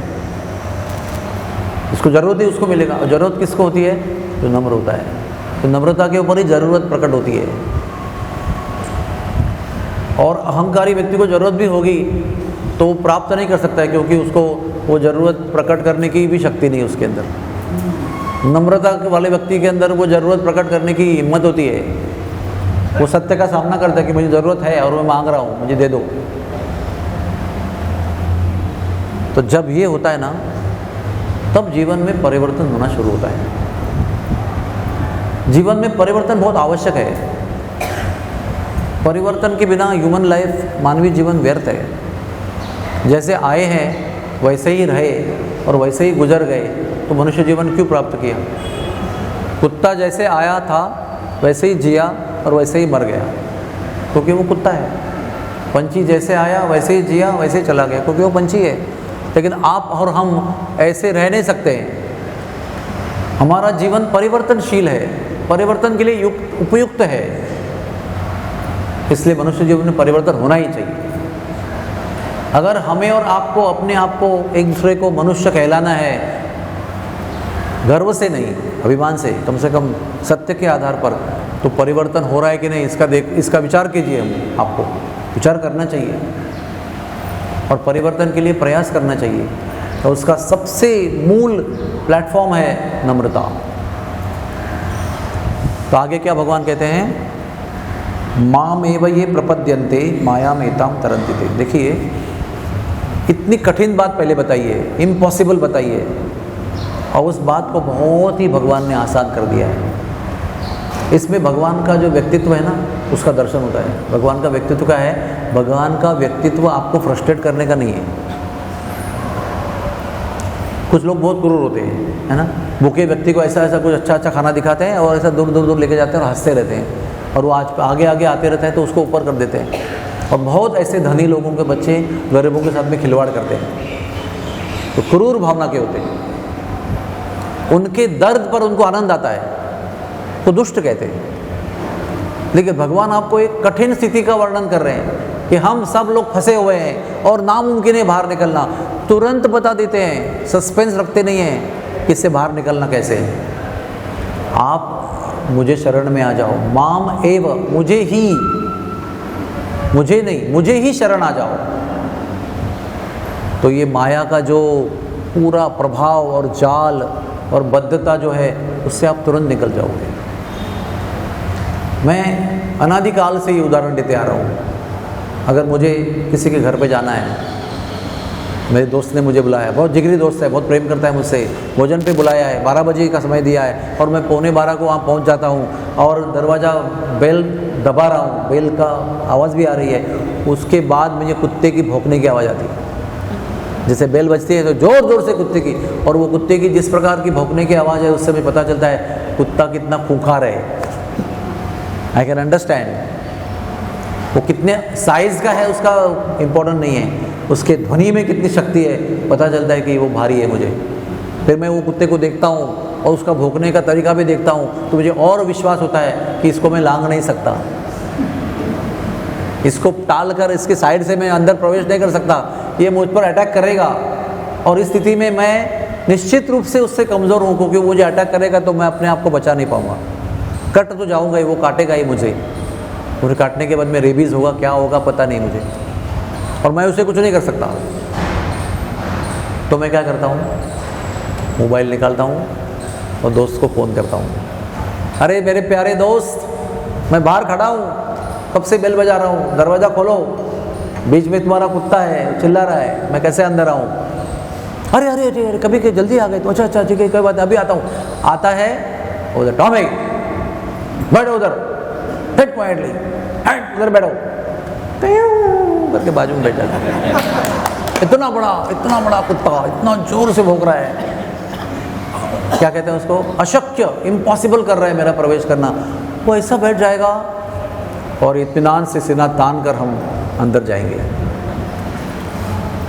इसको ज़रूरत है उसको मिलेगा। और ज़रूरत किसको होती है? जो नम्र होता है। तो नम्रता के ऊपर ही ज़रूरत प्रकट होती है। और अहंकारी व्यक्ति को ज़रूरत भी होगी तो वो प्राप्त नहीं कर सकता है, क्योंकि उसको वो ज़रूरत प्रकट करने की भी शक्ति नहीं उसके अंदर। नम्रता वाले व्यक्ति के अंदर वो ज़रूरत प्रकट करने की हिम्मत होती है, वो सत्य का सामना करता है कि मुझे ज़रूरत है और मैं मांग रहा हूँ, मुझे दे दो। तो जब ये होता है ना, तब जीवन में परिवर्तन होना शुरू होता है। जीवन में परिवर्तन बहुत आवश्यक है। परिवर्तन के बिना ह्यूमन लाइफ, मानवीय जीवन व्यर्थ है। जैसे आए हैं वैसे ही रहे और वैसे ही गुजर गए, तो मनुष्य जीवन क्यों प्राप्त किया? कुत्ता जैसे आया था वैसे ही जिया और वैसे ही मर गया, क्योंकि वो कुत्ता है। पंछी जैसे आया वैसे ही जिया, वैसे ही चला गया, क्योंकि वो पंछी है। लेकिन आप और हम ऐसे रह नहीं सकते। हमारा जीवन परिवर्तनशील है, परिवर्तन के लिए उपयुक्त है, इसलिए मनुष्य जीवन में परिवर्तन होना ही चाहिए। अगर हमें और आपको अपने आप को, एक दूसरे को मनुष्य कहलाना है, गर्व से नहीं, अभिमान से, कम कम सत्य के आधार पर, तो परिवर्तन हो रहा है कि नहीं इसका विचार कीजिए। हम आपको विचार करना चाहिए और परिवर्तन के लिए प्रयास करना चाहिए। और उसका सबसे मूल प्लेटफॉर्म है नम्रता। तो आगे क्या भगवान कहते हैं? माम एव ये प्रपद्यन्ते मायाम एताम तरन्ति। देखिए, इतनी कठिन बात पहले बताइए, इम्पॉसिबल बताइए, और उस बात को बहुत ही भगवान ने आसान कर दिया है। इसमें भगवान का जो व्यक्तित्व है ना, उसका दर्शन होता है। भगवान का व्यक्तित्व क्या है? भगवान का व्यक्तित्व आपको फ्रस्ट्रेट करने का नहीं है। कुछ लोग बहुत क्रूर होते हैं, है ना, भूखे व्यक्ति को ऐसा कुछ अच्छा खाना दिखाते हैं और ऐसा दूर लेके जाते हैं और हंसते रहते हैं, और वो आगे आते रहते हैं तो उसको ऊपर कर देते हैं। और बहुत ऐसे धनी लोगों के बच्चे गरीबों के साथ में खिलवाड़ करते हैं, तो क्रूर भावना के होते हैं। उनके दर्द पर उनको आनंद आता है, तो दुष्ट कहते हैं। लेकिन भगवान आपको एक कठिन स्थिति का वर्णन कर रहे हैं कि हम सब लोग फंसे हुए हैं और नामुमकिन है बाहर निकलना, तुरंत बता देते हैं, सस्पेंस रखते नहीं हैं कि इससे बाहर निकलना कैसे है। आप मुझे शरण में आ जाओ, माम एव, मुझे ही, मुझे नहीं, मुझे ही शरण आ जाओ। तो ये माया का जो पूरा प्रभाव और जाल और बद्धता जो है, उससे आप तुरंत निकल जाओगे। मैं अनादिकाल से ये उदाहरण देते आ रहा हूँ। अगर मुझे किसी के घर पे जाना है, मेरे दोस्त ने मुझे बुलाया, बहुत जिगरी दोस्त है, बहुत प्रेम करता है मुझसे, भोजन पे बुलाया है, 12 बजे का समय दिया है और मैं 11:15 को वहाँ पहुँच जाता हूँ और दरवाज़ा बेल दबा रहा हूँ, बेल का आवाज़ भी आ रही है, उसके बाद मुझे कुत्ते की भौंकने की आवाज़ आती है। जैसे बेल बजती है तो ज़ोर ज़ोर से कुत्ते की, और वो कुत्ते की जिस प्रकार की भौंकने की आवाज़ है, उससे मुझे पता चलता है कुत्ता कितना खूंखार है। I can understand. वो कितने साइज़ का है उसका इम्पोर्टेंट नहीं है, उसके ध्वनि में कितनी शक्ति है पता चलता है कि वो भारी है मुझे। फिर मैं वो कुत्ते को देखता हूँ और उसका भौंकने का तरीका भी देखता हूँ, तो मुझे और विश्वास होता है कि इसको मैं लांघ नहीं सकता, इसको टाल कर इसके साइड से मैं अंदर प्रवेश नहीं कर सकता, ये मुझ पर अटैक करेगा। और इस स्थिति में मैं निश्चित रूप से उससे कमज़ोर हूँ, क्योंकि वो मुझे अटैक करेगा तो मैं अपने आप को बचा नहीं पाऊँगा, कट तो जाऊँगा ही, वो काटेगा ही मुझे। मुझे काटने के बाद में रेबीज़ होगा, क्या होगा पता नहीं मुझे, और मैं उसे कुछ नहीं कर सकता। तो मैं क्या करता हूँ, मोबाइल निकालता हूँ और दोस्त को फ़ोन करता हूँ, अरे मेरे प्यारे दोस्त, मैं बाहर खड़ा हूँ, कब से बेल बजा रहा हूँ, दरवाज़ा खोलो, बीच में तुम्हारा कुत्ता है, चिल्ला रहा है, मैं कैसे अंदर आऊँ? अरे अरे अरे अरे कभी के जल्दी आ गए तो, अच्छा अच्छा ठीक है, कोई बात, अभी आता हूँ। आता है उधर, टॉमी बैठो उधर, हेड क्वाइटली, हेड उधर बैठो, करके बाजू में बैठ जाता है। इतना बड़ा कुत्ता इतना जोर से भौंक रहा है, क्या कहते हैं उसको, अशक्य, इम्पॉसिबल कर रहा है मेरा प्रवेश करना। वो ऐसा बैठ जाएगा और इत्मीनान से सीना तान कर हम अंदर जाएंगे।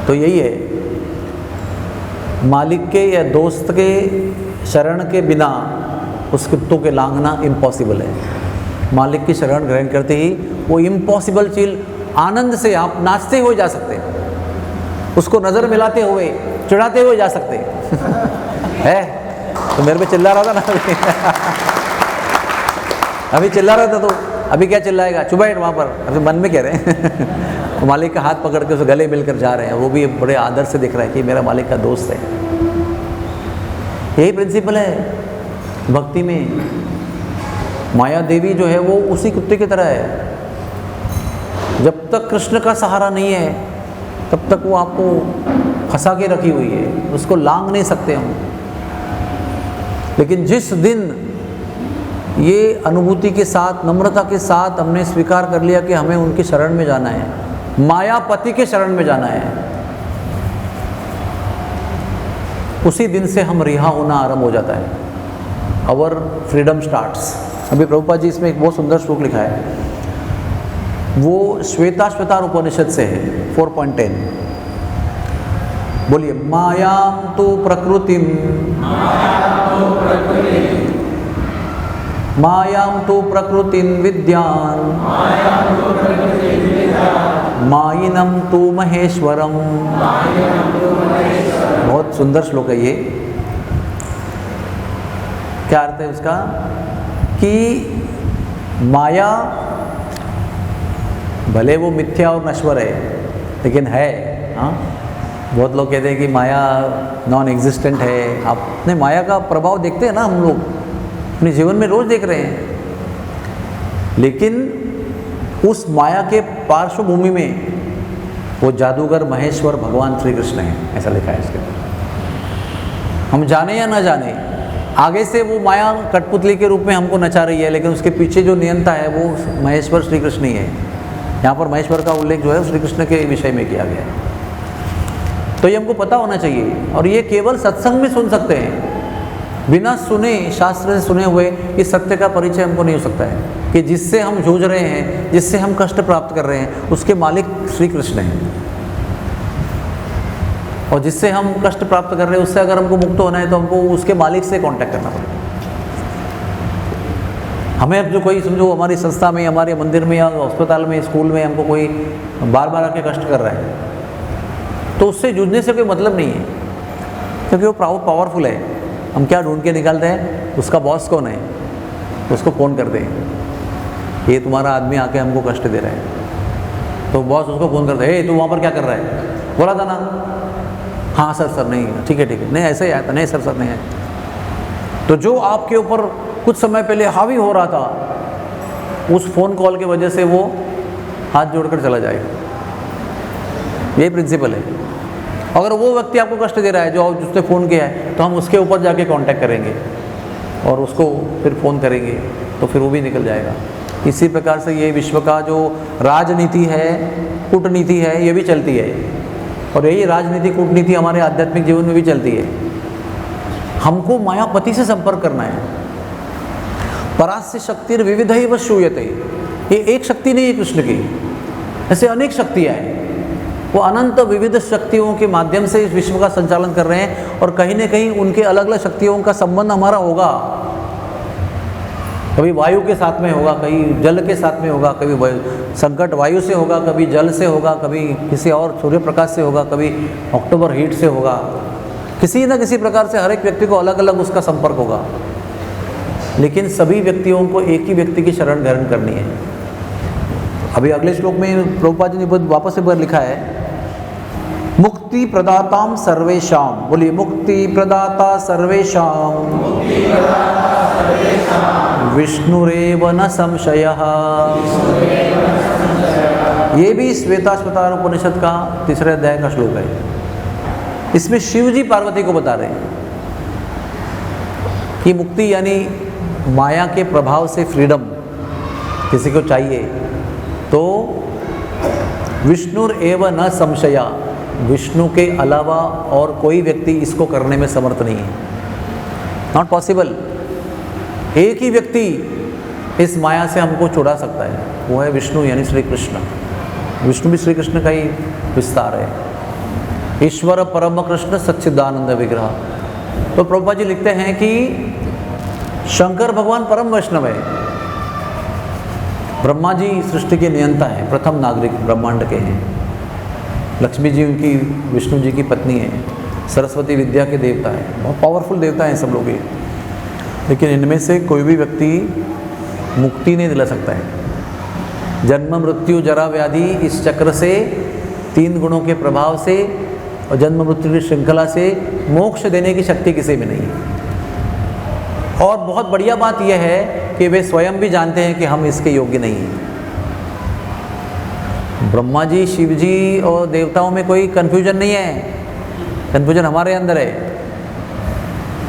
तो यही है, मालिक के या दोस्त के शरण के बिना उस कुत्तों के लांघना इम्पॉसिबल है। मालिक की शरण ग्रहण करते ही वो इम्पॉसिबल चीज़ आनंद से आप नाचते हुए जा सकते हैं, उसको नज़र मिलाते हुए, चिढ़ाते हुए जा सकते हैं। तो मेरे पे चिल्ला रहा था ना अभी चिल्ला रहा था, तो अभी क्या चिल्लाएगा, चुप बैठ वहाँ पर, अभी मन में कह रहे हैं तो मालिक का हाथ पकड़ के उसे गले मिलकर जा रहे हैं, वो भी बड़े आदर से दिख रहा है कि मेरा मालिक का दोस्त है। यही प्रिंसिपल है भक्ति में। माया देवी जो है वो उसी कुत्ते की तरह है, जब तक कृष्ण का सहारा नहीं है तब तक वो आपको फंसा के रखी हुई है, उसको लांघ नहीं सकते हम। लेकिन जिस दिन ये अनुभूति के साथ, नम्रता के साथ हमने स्वीकार कर लिया कि हमें उनकी शरण में जाना है, मायापति के शरण में जाना है, उसी दिन से हम रिहा होना आरंभ हो जाता है। Our freedom starts. अभी प्रभुपाद जी इसमें एक बहुत सुंदर श्लोक लिखा है, वो श्वेताश्वतार उपनिषद से है, 4.10। बोलिए, मायां तु प्रकृतिम विद्यान मायिनम तु महेश्वरम। बहुत सुंदर श्लोक है ये। क्या अर्थ है उसका, कि माया भले वो मिथ्या और नश्वर है, लेकिन है। हाँ, बहुत लोग कहते हैं कि माया नॉन एग्जिस्टेंट है। आपने माया का प्रभाव देखते हैं ना, हम लोग अपने जीवन में रोज देख रहे हैं, लेकिन उस माया के पार्श्वभूमि में वो जादूगर महेश्वर भगवान श्री कृष्ण है, ऐसा लिखा है इसके अंदर। हम जाने या ना जाने, आगे से वो माया कठपुतली के रूप में हमको नचा रही है, लेकिन उसके पीछे जो नियंता है वो महेश्वर श्री कृष्ण ही है। यहाँ पर महेश्वर का उल्लेख जो है श्री कृष्ण के विषय में किया गया है। तो ये हमको पता होना चाहिए, और ये केवल सत्संग में सुन सकते हैं। बिना सुने, शास्त्र से सुने हुए इस सत्य का परिचय हमको नहीं हो सकता है कि जिससे हम जूझ रहे हैं, जिससे हम कष्ट प्राप्त कर रहे हैं, उसके मालिक श्री कृष्ण हैं। और जिससे हम कष्ट प्राप्त कर रहे हैं उससे अगर हमको मुक्त होना है तो हमको उसके मालिक से कांटेक्ट करना पड़ेगा। हमें अब जो कोई समझो हमारी संस्था में, हमारे मंदिर में या अस्पताल में, स्कूल में हमको कोई बार बार आके कष्ट कर रहा है तो उससे जूझने से कोई मतलब नहीं है, क्योंकि वो पावरफुल है। हम क्या ढूंढ के निकालते हैं, उसका बॉस कौन है, उसको फ़ोन करते हैं, ये तुम्हारा आदमी आके हमको कष्ट दे रहा है, तो बॉस उसको फ़ोन करता है, ए तू वहाँ पर क्या कर रहा है, बोला था ना, हाँ सर नहीं, ठीक है, नहीं ऐसे ही आया था, नहीं सर नहीं है। तो जो आपके ऊपर कुछ समय पहले हावी हो रहा था, उस फ़ोन कॉल की वजह से वो हाथ जोड़कर चला जाएगा। यही प्रिंसिपल है। अगर वो व्यक्ति आपको कष्ट दे रहा है जो जिसने फ़ोन किया है, तो हम उसके ऊपर जाके कांटेक्ट करेंगे और उसको फिर फ़ोन करेंगे तो फिर वो भी निकल जाएगा। इसी प्रकार से ये विश्व का जो राजनीति है, कूटनीति है, ये भी चलती है, और यही राजनीति कूटनीति हमारे आध्यात्मिक जीवन में भी चलती है। हमको मायापति से संपर्क करना है। परास्य शक्तिर विविधैव श्रूयते, ये एक शक्ति नहीं है कृष्ण की, ऐसे अनेक शक्तियाँ हैं। वो अनंत विविध शक्तियों के माध्यम से इस विश्व का संचालन कर रहे हैं, और कहीं न कहीं उनके अलग अलग शक्तियों का संबंध हमारा होगा। कभी वायु के साथ में होगा, कभी जल के साथ में होगा, कभी संकट वायु से होगा, कभी जल से होगा, कभी किसी और सूर्य प्रकाश से होगा, कभी अक्टूबर हीट से होगा। किसी न किसी प्रकार से हर एक व्यक्ति को अलग अलग उसका संपर्क होगा, लेकिन सभी व्यक्तियों को एक ही व्यक्ति की शरण ग्रहण करनी है। अभी अगले श्लोक में प्रभुपाद जी ने वापस से लिखा है, मुक्ति प्रदाताम सर्वेशाम, बोलिए मुक्ति प्रदाता सर्वेशाम विष्णुरेव न संशयः। ये भी श्वेताश्वतर उपनिषद का 3 अध्याय का श्लोक है। इसमें शिव जी पार्वती को बता रहे हैं कि मुक्ति यानी माया के प्रभाव से फ्रीडम किसी को चाहिए तो विष्णुर एव न संशया, विष्णु के अलावा और कोई व्यक्ति इसको करने में समर्थ नहीं है। Not possible. एक ही व्यक्ति इस माया से हमको छुड़ा सकता है, वो है विष्णु यानी श्री कृष्ण। विष्णु भी श्री कृष्ण का ही विस्तार है। ईश्वर परम कृष्ण सच्चिदानंद विग्रह। तो प्रभुपाद जी लिखते हैं कि शंकर भगवान परम वैष्णव है। ब्रह्मा जी सृष्टि के नियंता है, प्रथम नागरिक ब्रह्मांड के हैं। लक्ष्मी जी उनकी विष्णु जी की पत्नी है। सरस्वती विद्या के देवता है, बहुत पावरफुल देवता हैं सब लोग ये। लेकिन इनमें से कोई भी व्यक्ति मुक्ति नहीं दिला सकता है। जन्म मृत्यु जरा व्याधि इस चक्र से, 3 गुणों के प्रभाव से और जन्म मृत्यु की श्रृंखला से मोक्ष देने की शक्ति किसी में नहीं है। और बहुत बढ़िया बात यह है कि वे स्वयं भी जानते हैं कि हम इसके योग्य नहीं हैं। ब्रह्मा जी, शिव जी और देवताओं में कोई कन्फ्यूजन नहीं है, कन्फ्यूजन हमारे अंदर है।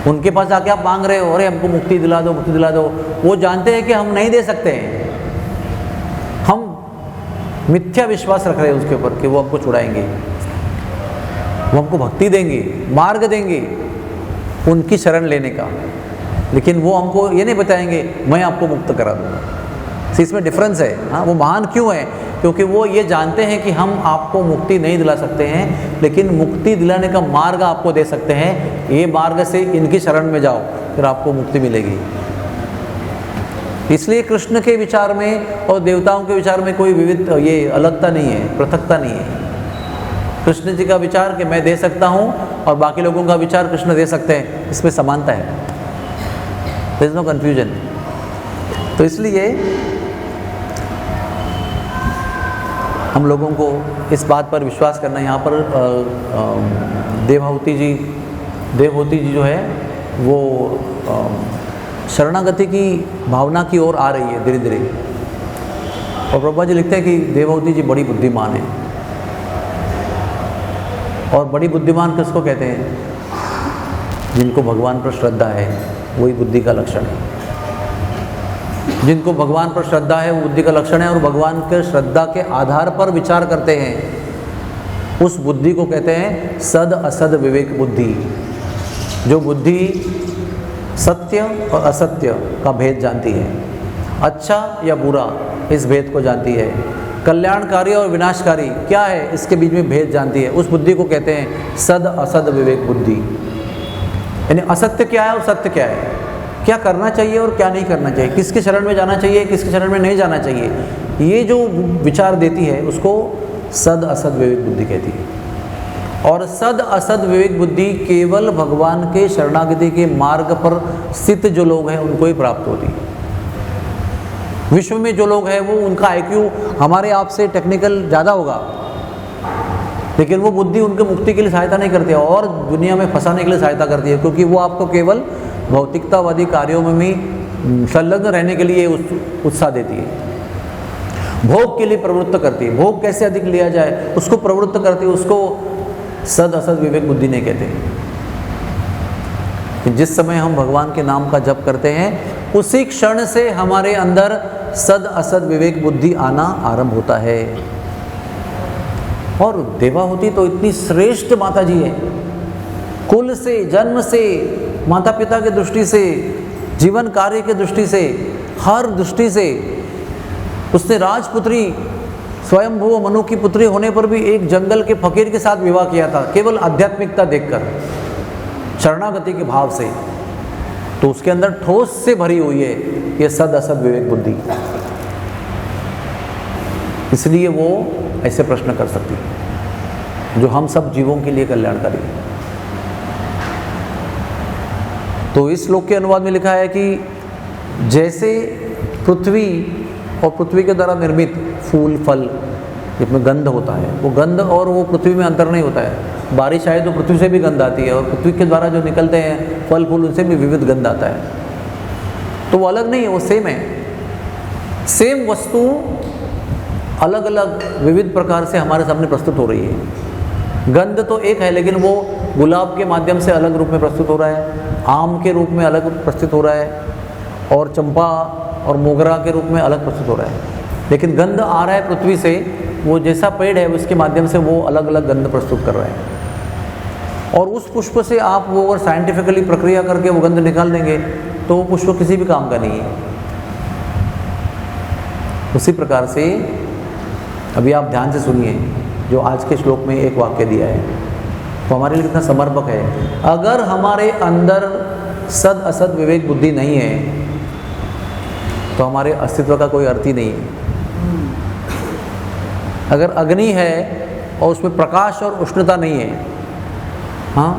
उनके पास आके आप मांग रहे हो, अरे हमको मुक्ति दिला दो, मुक्ति दिला दो। वो जानते हैं कि हम नहीं दे सकते हैं। हम मिथ्या विश्वास रख रहे हैं उसके ऊपर कि वो हमको छुड़ाएंगे, वो हमको भक्ति देंगे, मार्ग देंगे उनकी शरण लेने का। लेकिन वो हमको ये नहीं बताएंगे मैं आपको मुक्त करा दूंगा। इसमें डिफरेंस है। हाँ, वो महान क्यों है? क्योंकि वो ये जानते हैं कि हम आपको मुक्ति नहीं दिला सकते हैं, लेकिन मुक्ति दिलाने का मार्ग आपको दे सकते हैं। ये मार्ग से इनकी शरण में जाओ, फिर आपको मुक्ति मिलेगी। इसलिए कृष्ण के विचार में और देवताओं के विचार में कोई विविध ये अलगता नहीं है, पृथकता नहीं है। कृष्ण जी का विचार कि मैं दे सकता हूँ और बाकी लोगों का विचार कृष्ण दे सकते हैं, इसमें समानता है। There is no confusion. तो इसलिए हम लोगों को इस बात पर विश्वास करना है। यहाँ पर देवहूति जी जो है वो शरणागति की भावना की ओर आ रही है धीरे धीरे। और प्रभुपाद जी लिखते हैं कि देवहूति जी बड़ी बुद्धिमान है। और बड़ी बुद्धिमान किसको कहते हैं? जिनको भगवान पर श्रद्धा है, वही बुद्धि का लक्षण है। जिनको भगवान पर श्रद्धा है वो बुद्धि का लक्षण है, और भगवान के श्रद्धा के आधार पर विचार करते हैं, उस बुद्धि को कहते हैं सद असद विवेक बुद्धि। जो बुद्धि सत्य और असत्य का भेद जानती है, अच्छा या बुरा इस भेद को जानती है, कल्याणकारी और विनाशकारी क्या है इसके बीच में भेद जानती है, उस बुद्धि को कहते हैं सद असद विवेक बुद्धि। यानी असत्य क्या है और सत्य क्या है, क्या करना चाहिए और क्या नहीं करना चाहिए, किसके शरण में जाना चाहिए, किसके शरण में नहीं जाना चाहिए, ये जो विचार देती है उसको सद असद विवेक बुद्धि कहती है। और सद असद विवेक बुद्धि केवल भगवान के शरणागति के मार्ग पर स्थित जो लोग हैं उनको ही प्राप्त होती है। विश्व में जो लोग हैं वो उनका IQ हमारे आप से टेक्निकल ज़्यादा होगा, लेकिन वो बुद्धि उनके मुक्ति के लिए सहायता नहीं करती है और दुनिया में फंसाने के लिए सहायता करती है, क्योंकि वो आपको केवल भौतिकतावादी कार्यों में भी संलग्न रहने के लिए उत्साह देती है, भोग के लिए प्रवृत्त करती है, भोग कैसे अधिक लिया जाए उसको प्रवृत्त करती है, उसको सद असद विवेक बुद्धि नहीं कहते। जिस समय हम भगवान के नाम का जप करते हैं उसी क्षण से हमारे अंदर सद असद विवेक बुद्धि आना आरंभ होता है। और देवाहुति तो इतनी श्रेष्ठ माता जी है, कुल से, जन्म से, माता पिता की दृष्टि से, जीवन कार्य की दृष्टि से, हर दृष्टि से उसने राजपुत्री स्वयंभू मनु की पुत्री होने पर भी एक जंगल के फकीर के साथ विवाह किया था, केवल आध्यात्मिकता देखकर, शरणागति के भाव से। तो उसके अंदर ठोस से भरी हुई है ये सद असद विवेक बुद्धि, इसलिए वो ऐसे प्रश्न कर सकती है जो हम सब जीवों के लिए कल्याणकारी है। तो इस श्लोक के अनुवाद में लिखा है कि जैसे पृथ्वी और पृथ्वी के द्वारा निर्मित फूल फल जिसमें गंध होता है, वो गंध और वो पृथ्वी में अंतर नहीं होता है। बारिश आए तो पृथ्वी से भी गंध आती है और पृथ्वी के द्वारा जो निकलते हैं फल फूल उनसे भी विविध गंध आता है। तो वो अलग नहीं है, वो सेम है। सेम वस्तु अलग अलग विविध प्रकार से हमारे सामने प्रस्तुत हो रही है। गंध तो एक है लेकिन वो गुलाब के माध्यम से अलग रूप में प्रस्तुत हो रहा है, आम के रूप में अलग प्रस्तुत हो रहा है और चंपा और मोगरा के रूप में अलग प्रस्तुत हो रहा है। लेकिन गंध आ रहा है पृथ्वी से, वो जैसा पेड़ है उसके माध्यम से वो अलग अलग गंध प्रस्तुत कर रहा है। और उस पुष्प से आप वो अगर साइंटिफिकली प्रक्रिया करके वो गंध निकाल देंगे तो वो पुष्प किसी भी काम का नहीं है। उसी प्रकार से अभी आप ध्यान से सुनिए जो आज के श्लोक में एक वाक्य दिया है तो हमारे लिए कितना समर्पक है। अगर हमारे अंदर सद असद विवेक बुद्धि नहीं है तो हमारे अस्तित्व का कोई अर्थ ही नहीं है। अगर अग्नि है और उसमें प्रकाश और उष्णता नहीं है, हाँ,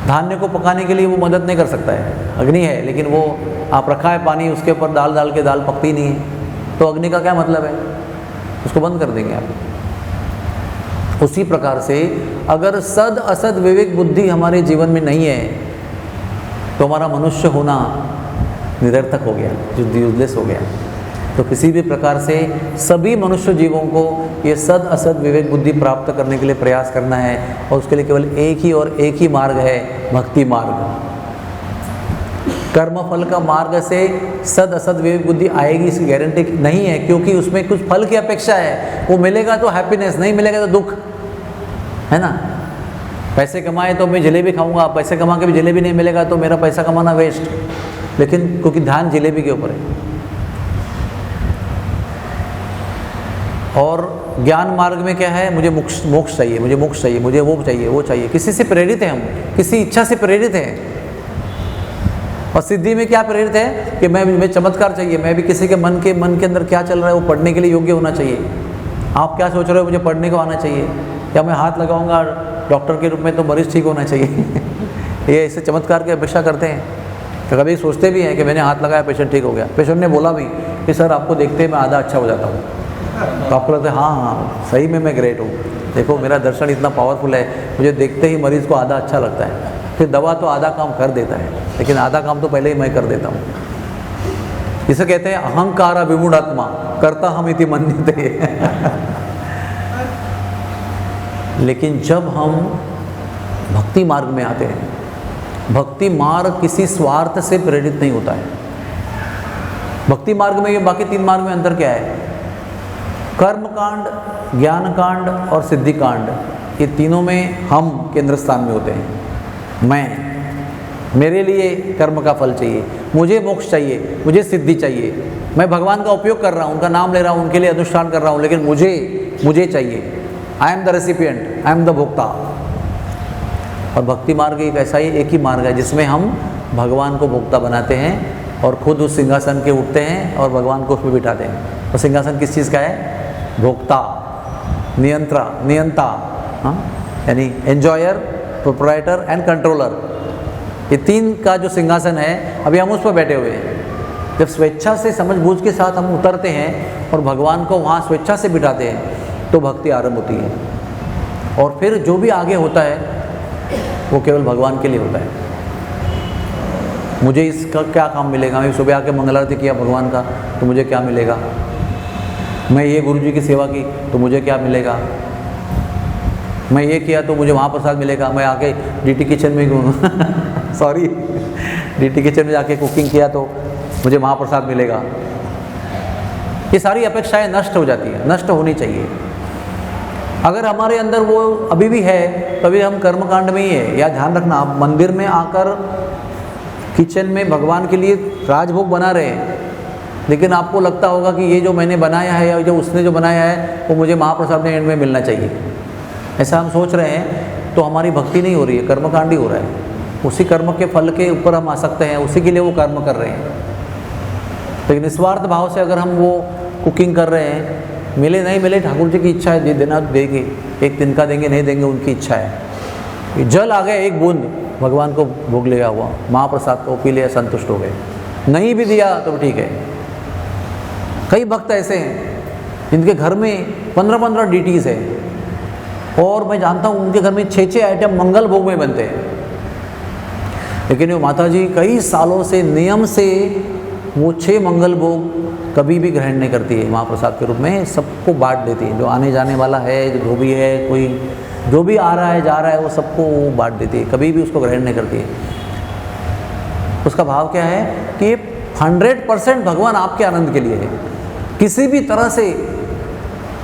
धान्य को पकाने के लिए वो मदद नहीं कर सकता है। अग्नि है लेकिन वो आप रखा है पानी, उसके ऊपर दाल डाल के दाल पकती नहीं है, तो अग्नि का क्या मतलब है, उसको बंद कर देंगे आप। उसी प्रकार से अगर सद असद विवेक बुद्धि हमारे जीवन में नहीं है तो हमारा मनुष्य होना निरर्थक हो गया, यूजलेस हो गया। तो किसी भी प्रकार से सभी मनुष्य जीवों को ये सद असद विवेक बुद्धि प्राप्त करने के लिए प्रयास करना है और उसके लिए केवल एक ही मार्ग है, भक्ति मार्ग। कर्म फल का मार्ग से सद असद विवेक बुद्धि आएगी इसकी गारंटी नहीं है, क्योंकि उसमें कुछ फल की अपेक्षा है। वो मिलेगा तो हैप्पीनेस, नहीं मिलेगा तो दुख, है ना। पैसे कमाए तो मैं जलेबी खाऊंगा, पैसे कमा के भी जलेबी नहीं मिलेगा तो मेरा पैसा कमाना वेस्ट। लेकिन क्योंकि ध्यान जलेबी के ऊपर है। और ज्ञान मार्ग में क्या है, मुझे मोक्ष चाहिए, मुझे मोक्ष चाहिए, मुझे वो चाहिए। किसी से प्रेरित है, हम किसी इच्छा से प्रेरित हैं। और सिद्धि में क्या प्रेरित है कि मैं चमत्कार चाहिए, मैं भी किसी के मन के अंदर क्या चल रहा है वो पढ़ने के लिए योग्य होना चाहिए। आप क्या सोच रहे हो, मुझे पढ़ने को आना चाहिए, या मैं हाथ लगाऊंगा डॉक्टर के रूप में तो मरीज ठीक होना चाहिए। ये ऐसे चमत्कार की अपेक्षा करते हैं। तो कभी सोचते भी हैं कि मैंने हाथ लगाया पेशेंट ठीक हो गया। पेशेंट ने बोला भी कि सर आपको देखते ही मैं आधा अच्छा हो जाता हूँ। तो आपको लगता है हाँ सही में मैं ग्रेट हूँ, देखो मेरा दर्शन इतना पावरफुल है, मुझे देखते ही मरीज़ को आधा अच्छा लगता है। फिर दवा तो आधा काम कर देता है, लेकिन आधा काम तो पहले ही मैं कर देता हूँ। इसे कहते हैं अहंकार विमूढ़ात्मा, करता हम इति मन्यते। लेकिन जब हम भक्ति मार्ग में आते हैं, भक्ति मार्ग किसी स्वार्थ से प्रेरित नहीं होता है। भक्ति मार्ग में ये बाकी तीन मार्ग में अंतर क्या है, कर्म कांड, ज्ञान कांड और सिद्धि कांड, ये तीनों में हम केंद्र स्थान में होते हैं। मैं, मेरे लिए कर्म का फल चाहिए, मुझे मोक्ष चाहिए, मुझे सिद्धि चाहिए, मैं भगवान का उपयोग कर रहा हूँ, उनका नाम ले रहा हूँ, उनके लिए अनुष्ठान कर रहा हूँ, लेकिन मुझे चाहिए, I am the recipient, I am the भोक्ता। और भक्ति मार्ग एक ऐसा ही एक ही मार्ग है जिसमें हम भगवान को भोक्ता बनाते हैं और खुद उस सिंहासन के उठते हैं और भगवान को उसमें बिठाते हैं। तो सिंहासन किस चीज़ का है? भोक्ता, नियंता, हाँ, यानी एंजॉयर, प्रोप्राइटर एंड कंट्रोलर, ये तीन का जो सिंहासन है अभी हम उस पर बैठे हुए हैं। जब स्वेच्छा से समझबूझ के साथ हम उतरते हैं और भगवान को वहाँ स्वेच्छा से बिठाते हैं तो भक्ति आरंभ होती है। और फिर जो भी आगे होता है वो केवल भगवान के लिए होता है। मुझे इसका क्या काम मिलेगा? मैं सुबह आके मंगल आरती किया भगवान का तो मुझे क्या मिलेगा? मैं ये गुरु जी की सेवा की तो मुझे क्या मिलेगा? मैं ये किया तो मुझे वहाँ प्रसाद मिलेगा। मैं आके डीटी किचन में सॉरी डीटी किचन में जाके कुकिंग किया तो मुझे वहाँ प्रसाद मिलेगा। ये सारी अपेक्षाएं नष्ट हो जाती है, नष्ट होनी चाहिए। अगर हमारे अंदर वो अभी भी है तभी हम कर्मकांड में ही है। या ध्यान रखना, आप मंदिर में आकर किचन में भगवान के लिए राजभोग बना रहे हैं, लेकिन आपको लगता होगा कि ये जो मैंने बनाया है या जो उसने जो बनाया है वो मुझे महाप्रसाद में एंड में मिलना चाहिए, ऐसा हम सोच रहे हैं तो हमारी भक्ति नहीं हो रही है, कर्मकांड ही हो रहा है। उसी कर्म के फल के ऊपर हम आसक्त हैं, उसी के लिए वो कर्म कर रहे हैं। लेकिन निस्वार्थ भाव से अगर हम वो कुकिंग कर रहे हैं, मिले नहीं मिले ठाकुर जी की इच्छा है, देना देंगे, एक दिन का देंगे नहीं देंगे उनकी इच्छा है। जल आ गया एक बूंद, भगवान को भोग लिया हुआ महाप्रसाद को पी लिया, संतुष्ट हो गए। नहीं भी दिया तो ठीक है। कई भक्त ऐसे हैं जिनके घर में 15-15 डीटीज है और मैं जानता हूँ उनके घर में 6-6 आइटम मंगल भोग में बनते हैं, लेकिन वो माता जी कई सालों से नियम से वो 6 मंगल भोग कभी भी ग्रहण नहीं करती है महाप्रसाद के रूप में, सबको बांट देती है। जो आने जाने वाला है, जो भी है, कोई जो भी आ रहा है जा रहा है वो सबको वो बांट देती है, कभी भी उसको ग्रहण नहीं करती है। उसका भाव क्या है कि 100% भगवान आपके आनंद के लिए है। किसी भी तरह से,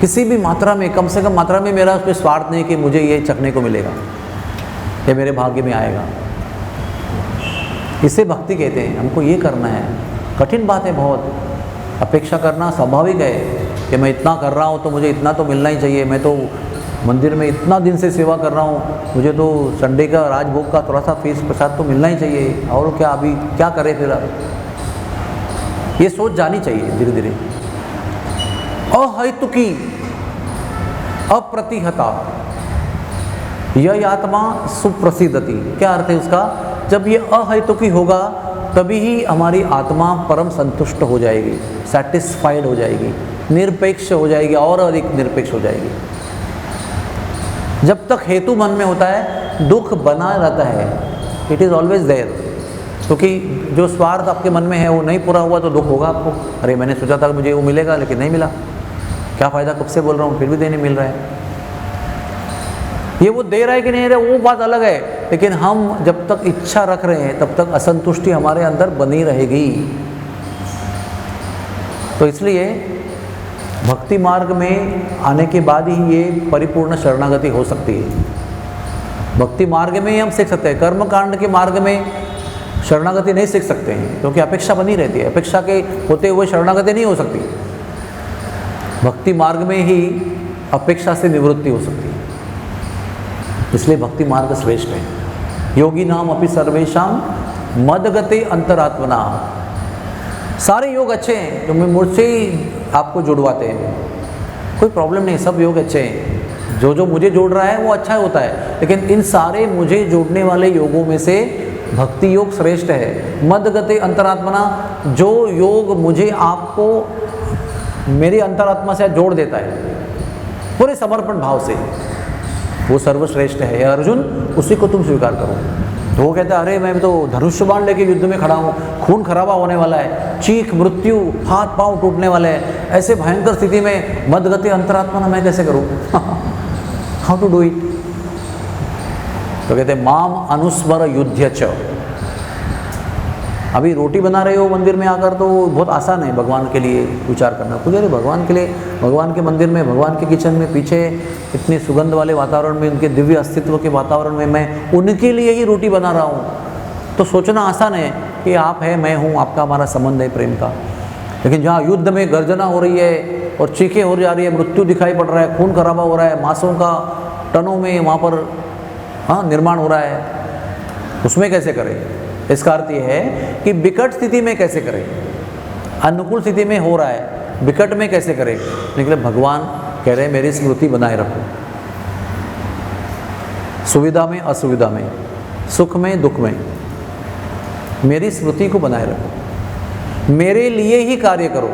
किसी भी मात्रा में, कम से कम मात्रा में मेरा कोई स्वार्थ नहीं कि मुझे ये चखने को मिलेगा, ये मेरे भाग्य में आएगा। इसे भक्ति कहते हैं। हमको ये करना है, कठिन बात है बहुत। अपेक्षा करना स्वाभाविक है कि मैं इतना कर रहा हूँ तो मुझे इतना तो मिलना ही चाहिए, मैं तो मंदिर में इतना दिन से सेवा कर रहा हूँ, मुझे तो संडे का राजभोग का थोड़ा सा फीस प्रसाद तो मिलना ही चाहिए, और क्या अभी क्या करें फिर। अब ये सोच जानी चाहिए धीरे धीरे। अहेतुकी अप्रतिहता यह आत्मा सुप्रसिद्धति, क्या अर्थ है उसका? जब ये अहेतुकी होगा तभी ही हमारी आत्मा परम संतुष्ट हो जाएगी, सेटिस्फाइड हो जाएगी, निरपेक्ष हो जाएगी, और अधिक निरपेक्ष हो जाएगी। जब तक हेतु मन में होता है दुख बना रहता है, इट इज़ ऑलवेज देयर। क्योंकि जो स्वार्थ आपके मन में है वो नहीं पूरा हुआ तो दुख होगा आपको। अरे मैंने सोचा था मुझे वो मिलेगा लेकिन नहीं मिला, क्या फ़ायदा, कब से बोल रहा हूँ फिर भी देने मिल रहा है। ये वो दे रहा है कि नहीं दे रहा वो बात अलग है, लेकिन हम जब तक इच्छा रख रहे हैं तब तक असंतुष्टि हमारे अंदर बनी रहेगी। तो इसलिए भक्ति मार्ग में आने के बाद ही ये परिपूर्ण शरणागति हो सकती है। भक्ति मार्ग में ही हम सीख सकते हैं, कर्मकांड के मार्ग में शरणागति नहीं सीख सकते हैं, क्योंकि अपेक्षा बनी रहती है। अपेक्षा के होते हुए शरणागति नहीं हो सकती। भक्ति मार्ग में ही अपेक्षा से निवृत्ति हो सकती है। इसलिए भक्ति मार्ग श्रेष्ठ है। योगी नाम अपि सर्वेशाम मदगते अंतरात्मना। सारे योग अच्छे हैं, जो मैं मुझसे ही आपको जुड़वाते हैं, कोई प्रॉब्लम नहीं, सब योग अच्छे हैं। जो जो मुझे जोड़ रहा है वो अच्छा होता है, लेकिन इन सारे मुझे जोड़ने वाले योगों में से भक्ति योग श्रेष्ठ है। मदगते अंतरात्मना, जो योग मुझे आपको मेरी अंतरात्मा से जोड़ देता है पूरे समर्पण भाव से, वो सर्वश्रेष्ठ है। अर्जुन, उसी को तुम स्वीकार करो। तो वो कहता है अरे मैं तो धनुष्य बाण लेके युद्ध में खड़ा हूँ, खून खराबा होने वाला है, चीख मृत्यु, हाथ पांव टूटने वाले हैं, ऐसे भयंकर स्थिति में मदगते अंतरात्मा मैं कैसे करूँ? How to do it? तो कहते माम अनुस्मर युद्ध च। अभी रोटी बना रहे हो मंदिर में आकर तो बहुत आसान है भगवान के लिए विचार करना। कुछ अरे भगवान के लिए, भगवान के मंदिर में, भगवान के किचन में, पीछे इतने सुगंध वाले वातावरण में, उनके दिव्य अस्तित्व के वातावरण में मैं उनके लिए ही रोटी बना रहा हूँ, तो सोचना आसान है कि आप है मैं हूँ, आपका हमारा संबंध है प्रेम का। लेकिन जहाँ युद्ध में गर्जना हो रही है और चीखें हो जा रही है, मृत्यु दिखाई पड़ रहा है, खून खराबा हो रहा है, मांसों का टनों में वहाँ पर निर्माण हो रहा है, उसमें कैसे करें? इसका अर्थ ये है कि विकट स्थिति में कैसे करें। अनुकूल स्थिति में हो रहा है, विकट में कैसे करें? निकले भगवान कह रहे हैं मेरी स्मृति बनाए रखो, सुविधा में असुविधा में, सुख में दुख में, मेरी स्मृति को बनाए रखो, मेरे लिए ही कार्य करो।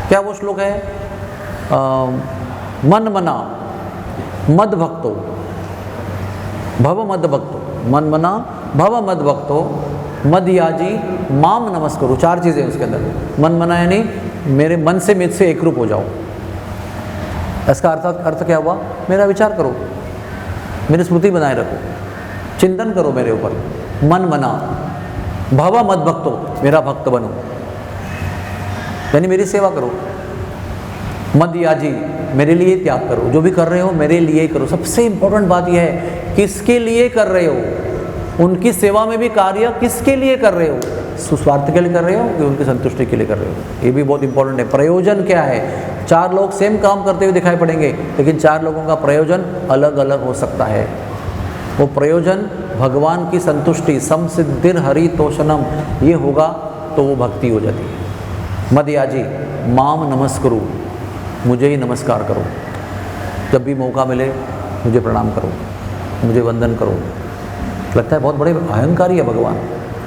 क्या वो श्लोक है? मन मना मद भक्तो भव मद भक्तो, मन मना भव मद भक्तो मद याजी माम नमस्करो। 4 चीज़ें उसके अंदर। मन मना यानी मेरे मन से मुझसे एक रूप हो जाओ। इसका अर्थ क्या हुआ? मेरा विचार करो, मेरी स्मृति बनाए रखो, चिंतन करो मेरे ऊपर। मन मना भव मद भक्तो, मेरा भक्त बनो, यानी मेरी सेवा करो। मद याजी, मेरे लिए त्याग करो, जो भी कर रहे हो मेरे लिए ही करो। सबसे इंपॉर्टेंट बात यह है किसके लिए कर रहे हो, उनकी सेवा में भी कार्य किसके लिए कर रहे हो? सुस्वार्थ के लिए कर रहे हो कि उनकी संतुष्टि के लिए कर रहे हो? ये भी बहुत इंपॉर्टेंट है। प्रयोजन क्या है? 4 लोग सेम काम करते हुए दिखाई पड़ेंगे, लेकिन 4 लोगों का प्रयोजन अलग अलग हो सकता है। वो प्रयोजन भगवान की संतुष्टि, सम सिद्धिर हरि तोषणम, ये होगा तो वो भक्ति हो जाती है। मदयाजी माम नमस्करो, मुझे ही नमस्कार करो, जब भी मौका मिले मुझे प्रणाम करो, मुझे वंदन करो। लगता है बहुत बड़े अहंकारी है भगवान।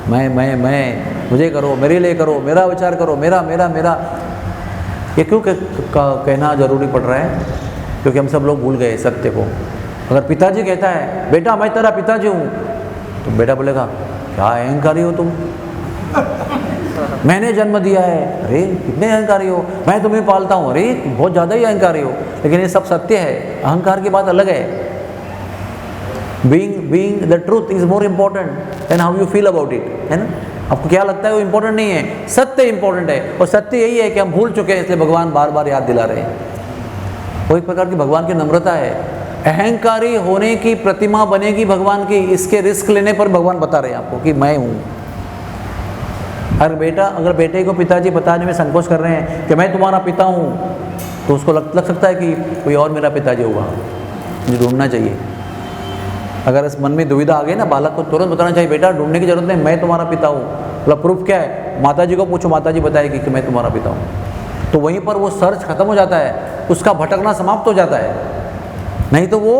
मैं, मुझे करो, मेरे लिए करो, मेरा विचार करो, मेरा मेरा मेरा। ये क्यों कहना जरूरी पड़ रहा है? क्योंकि हम सब लोग भूल गए सत्य को। अगर पिताजी कहता है बेटा मैं तेरा पिताजी हूँ, तो बेटा बोलेगा क्या अहंकारी हो तुम, मैंने जन्म दिया है, अरे कितने अहंकारी हो, मैं तुम्हें पालता हूँ, अरे बहुत ज़्यादा ही अहंकारी हो। लेकिन ये सब सत्य है, अहंकार की बात अलग है। Being the truth is more important then how you feel about it, है ना? आपको क्या लगता है वो इम्पोर्टेंट नहीं है, सत्य इम्पोर्टेंट है। और सत्य यही है कि हम भूल चुके हैं, इसलिए भगवान बार बार याद दिला रहे हैं। वो एक प्रकार की भगवान की नम्रता है। अहंकारी होने की प्रतिमा बनेगी भगवान की, इसके रिस्क लेने पर भगवान बता रहे हैं आपको कि मैं हूँ। अगर बेटे को पिताजी बताने में संकोच कर रहे हैं कि मैं तुम्हारा पिता हूँ, तो उसको लग सकता है कि कोई और मेरा पिताजी होगा, मुझे ढूंढना चाहिए। अगर इस मन में दुविधा आ गई ना, बालक को तुरंत बताना चाहिए बेटा ढूंढने की जरूरत नहीं, मैं तुम्हारा पिता हूँ। मतलब प्रूफ क्या है? माताजी को पूछो, माताजी बताएगी कि मैं तुम्हारा पिता हूँ। तो वहीं पर वो सर्च खत्म हो जाता है, उसका भटकना समाप्त हो जाता है। नहीं तो वो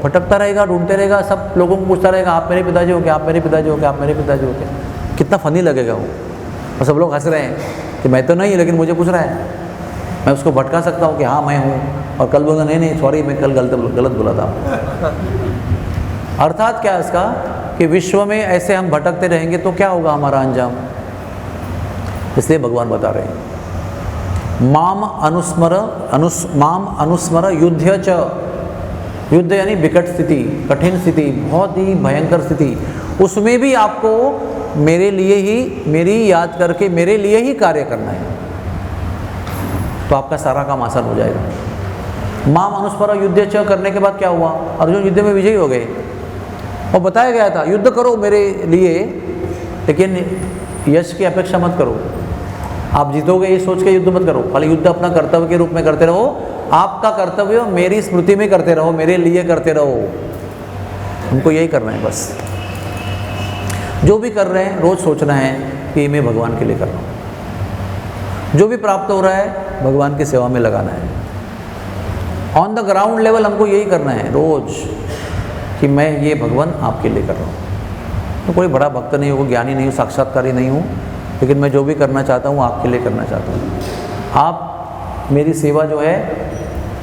भटकता रहेगा, ढूंढते रहेगा, सब लोगों को पूछता रहेगा आप मेरे पिताजी हो क्या, आप मेरे पिताजी हो क्या, आप मेरे पिताजी हो क्या। कितना फनी लगेगा वो। और सब लोग हंस रहे हैं कि मैं तो नहीं, लेकिन मुझे पूछ रहा है। मैं उसको भटका सकता हूँ कि हाँ मैं हूँ, और कल बोलूँगा नहीं सॉरी मैं कल गलत बोला था। अर्थात क्या है इसका कि विश्व में ऐसे हम भटकते रहेंगे तो क्या होगा हमारा अंजाम। इसलिए भगवान बता रहे हैं माम अनुस्मर युद्ध च, युद्ध यानी विकट स्थिति, कठिन स्थिति, बहुत ही भयंकर स्थिति, उसमें भी आपको मेरे लिए ही, मेरी याद करके मेरे लिए ही कार्य करना है, तो आपका सारा काम आसान हो जाएगा। माम अनुस्मर युद्ध च करने के बाद क्या हुआ? अर्जुन युद्ध में विजयी हो गए। और बताया गया था युद्ध करो मेरे लिए, लेकिन यश की अपेक्षा मत करो। आप जीतोगे ये सोच के युद्ध मत करो, खाली युद्ध अपना कर्तव्य के रूप में करते रहो। आपका कर्तव्य मेरी स्मृति में करते रहो, मेरे लिए करते रहो। हमको यही करना है बस। जो भी कर रहे हैं रोज सोचना है कि मैं भगवान के लिए कर रहा हूँ। जो भी प्राप्त हो रहा है भगवान की सेवा में लगाना है। ऑन द ग्राउंड लेवल हमको यही करना है रोज कि मैं ये भगवान आपके लिए कर रहा हूँ। तो कोई बड़ा भक्त नहीं हूँ, ज्ञानी नहीं हूँ, साक्षात्कारी नहीं हूँ, लेकिन मैं जो भी करना चाहता हूँ आपके लिए करना चाहता हूँ। आप मेरी सेवा जो है,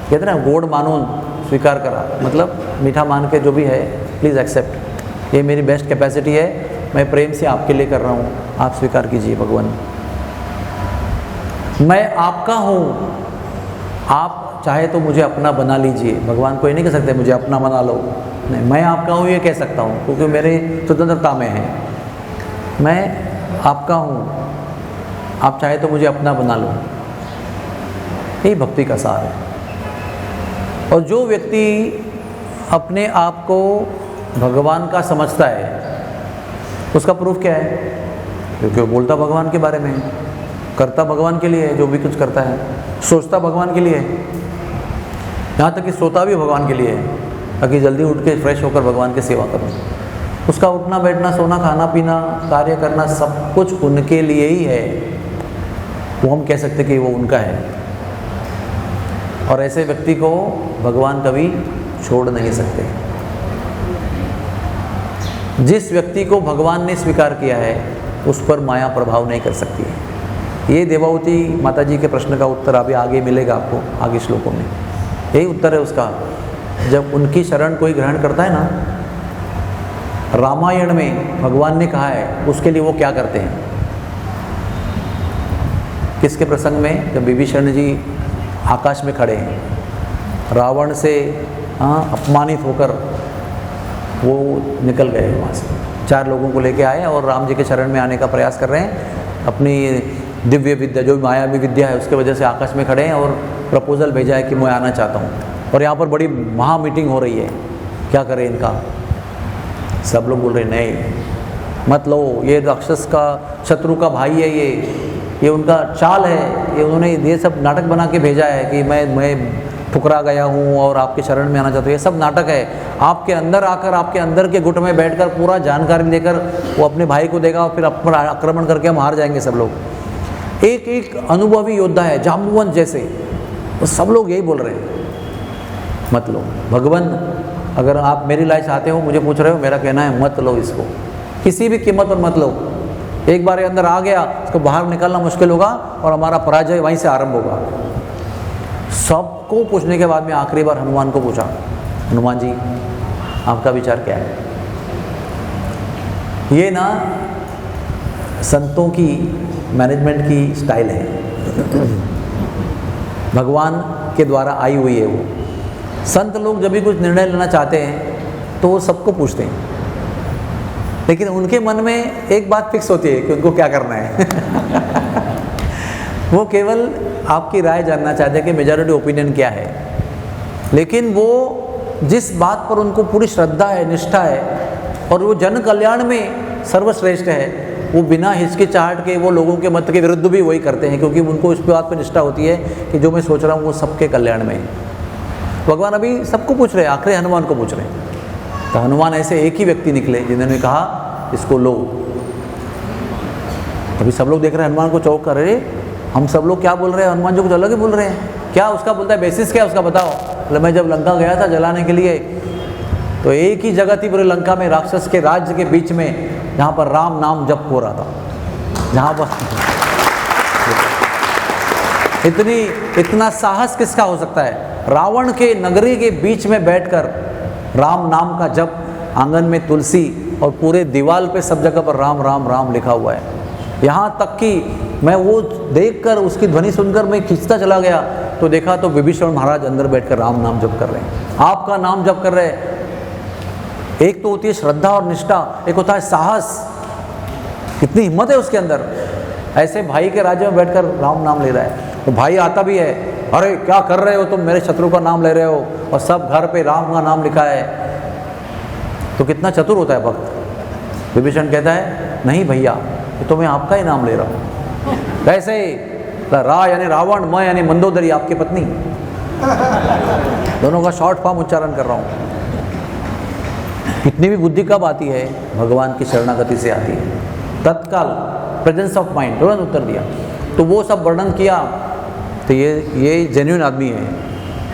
कहते ना गोड मानून स्वीकार करा, मतलब मीठा मान के जो भी है प्लीज़ एक्सेप्ट। ये मेरी बेस्ट कैपेसिटी है, मैं प्रेम से आपके लिए कर रहा हूँ, आप स्वीकार कीजिए भगवान। मैं आपका हूँ, आप चाहे तो मुझे अपना बना लीजिए। भगवान को ये नहीं कह सकते मुझे अपना बना लो, नहीं, मैं आपका हूँ ये कह सकता हूँ क्योंकि मेरे स्वतंत्रता में है। मैं आपका हूँ, आप चाहे तो मुझे अपना बना लो। यही भक्ति का सार है। और जो व्यक्ति अपने आप को भगवान का समझता है, उसका प्रूफ क्या है? क्योंकि वो बोलता भगवान के बारे में है, करता भगवान के लिए है, जो भी कुछ करता है, सोचता भगवान के लिए है, यहाँ तक कि सोता भी भगवान के लिए है, ताकि जल्दी उठ के फ्रेश होकर भगवान की सेवा करूँ। उसका उठना बैठना, सोना, खाना पीना, कार्य करना सब कुछ उनके लिए ही है। वो हम कह सकते कि वो उनका है, और ऐसे व्यक्ति को भगवान कभी छोड़ नहीं सकते। जिस व्यक्ति को भगवान ने स्वीकार किया है उस पर माया प्रभाव नहीं कर सकती है। ये देवावती माता जी के प्रश्न का उत्तर अभी आगे मिलेगा आपको, आगे श्लोकों में यही उत्तर है उसका। जब उनकी शरण कोई ग्रहण करता है ना, रामायण में भगवान ने कहा है उसके लिए वो क्या करते हैं। किसके प्रसंग में? जब विभीषण जी आकाश में खड़े हैं, रावण से अपमानित होकर वो निकल गए वहाँ से, 4 लोगों को लेके आए और राम जी के शरण में आने का प्रयास कर रहे हैं। अपनी दिव्य विद्या, जो मायावी विद्या है, उसके वजह से आकाश में खड़े हैं और प्रपोजल भेजा है कि मैं आना चाहता हूँ। और यहाँ पर बड़ी महा मीटिंग हो रही है, क्या करें इनका? सब लोग बोल रहे नहीं मत लो, ये राक्षस का, शत्रु का भाई है, ये उनका चाल है, ये उन्होंने ये सब नाटक बना के भेजा है कि मैं ठुकरा गया हूँ और आपके शरण में आना चाहता हूँ। ये सब नाटक है। आपके अंदर आकर, आपके अंदर के गुट में बैठकर पूरा जानकारी लेकर वो अपने भाई को देगा और फिर आप पर आक्रमण करके हम हार जाएंगे सब लोग। एक एक अनुभवी योद्धा है, जाम्बुवंत जैसे, तो सब लोग यही बोल रहे हैं मत लो। भगवान, अगर आप मेरी लाइफ चाहते हो, मुझे पूछ रहे हो, मेरा कहना है मत लो इसको, किसी भी कीमत पर मत लो। एक बार ये अंदर आ गया, इसको बाहर निकालना मुश्किल होगा और हमारा पराजय वहीं से आरंभ होगा। सबको पूछने के बाद में आखिरी बार हनुमान को पूछा, हनुमान जी आपका विचार क्या है? ये ना संतों की मैनेजमेंट की स्टाइल है, भगवान के द्वारा आई हुई है वो। संत लोग जब भी कुछ निर्णय लेना चाहते हैं तो वो सबको पूछते हैं, लेकिन उनके मन में एक बात फिक्स होती है कि उनको क्या करना है। वो केवल आपकी राय जानना चाहते हैं कि मेजॉरिटी ओपिनियन क्या है, लेकिन वो जिस बात पर उनको पूरी श्रद्धा है, निष्ठा है और वो जन कल्याण में सर्वश्रेष्ठ है, वो बिना हिचकिचाहट के वो लोगों के मत के विरुद्ध भी वही करते हैं, क्योंकि उनको इस बात पर निष्ठा होती है कि जो मैं सोच रहा हूँ वो सबके कल्याण में है। भगवान अभी सबको पूछ रहे हैं, आखिरी हनुमान को पूछ रहे हैं। तो हनुमान ऐसे एक ही व्यक्ति निकले जिन्होंने कहा इसको लो। अभी सब लोग देख रहे हैं हनुमान को, चौंक कर रहे, हम सब लोग क्या बोल रहे हैं, हनुमान जी कुछ अलग ही बोल रहे हैं। क्या उसका बोलता है, बेसिस क्या उसका बताओ? मतलब मैं जब लंका गया था जलाने के लिए, तो एक ही जगह थी पूरे लंका में, राक्षस के राज्य के बीच में, जहाँ पर राम नाम जप हो रहा था, जहाँ पर इतना साहस किसका हो सकता है? रावण के नगरी के बीच में बैठकर राम नाम का जप, आंगन में तुलसी और पूरे दीवार पे सब जगह पर राम राम राम लिखा हुआ है। यहाँ तक कि मैं वो देखकर, उसकी ध्वनि सुनकर मैं खींचता चला गया तो देखा तो विभीषण महाराज अंदर बैठकर राम नाम जप कर रहे हैं, आपका नाम जप कर रहे हैं। एक तो होती है श्रद्धा और निष्ठा, एक होता है साहस, कितनी हिम्मत है उसके अंदर। ऐसे भाई के राज्य में बैठकर राम नाम ले रहा है, तो भाई आता भी है, अरे क्या कर रहे हो तुम, मेरे शत्रु का नाम ले रहे हो, और सब घर पे राम का नाम लिखा है। तो कितना चतुर होता है भक्त। विभीषण कहता है नहीं भैया, तो मैं आपका ही नाम ले रहा हूँ। कैसे? रा यानी रावण, मैं यानी मंदोदरी आपकी पत्नी, दोनों का शॉर्ट फॉर्म उच्चारण कर रहा हूँ। कितनी भी बुद्धि कब आती है? भगवान की शरणागति से आती है, तत्काल प्रेजेंस ऑफ माइंड, तुरंत उत्तर दिया। तो वो सब वर्णन किया, तो ये जेन्युइन आदमी है,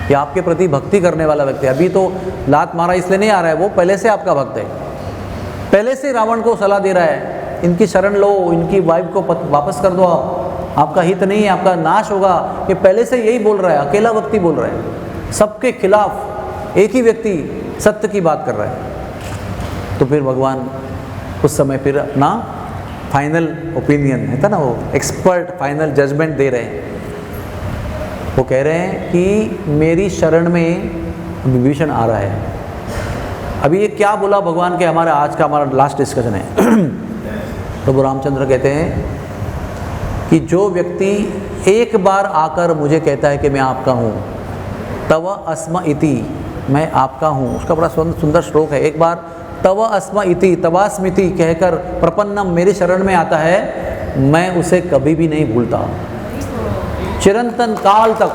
ये आपके प्रति भक्ति करने वाला व्यक्ति है। अभी तो लात मारा इसलिए नहीं आ रहा है, वो पहले से आपका भक्त है, पहले से रावण को सलाह दे रहा है, इनकी शरण लो, इनकी वाइफ को वापस कर दो, आपका हित नहीं है, आपका नाश होगा। ये पहले से यही बोल रहा है, अकेला व्यक्ति बोल रहा है, सबके खिलाफ एक ही व्यक्ति सत्य की बात कर रहा है। तो फिर भगवान उस समय फिर अपना फाइनल ओपिनियन है था ना, वो एक्सपर्ट फाइनल जजमेंट दे रहे हैं। वो कह रहे हैं कि मेरी शरण में विभीषण आ रहा है। अभी ये क्या बोला भगवान के, हमारा आज का हमारा लास्ट डिस्कशन है। प्रभु रामचंद्र कहते हैं कि जो व्यक्ति एक बार आकर मुझे कहता है कि मैं आपका हूँ, तव अस्म इति, मैं आपका हूँ, उसका बड़ा सुंदर श्लोक है। एक बार तव अस्म इति तवास्मिति कहकर प्रपन्नम मेरी शरण में आता है, मैं उसे कभी भी नहीं भूलता। चिरंतन काल तक,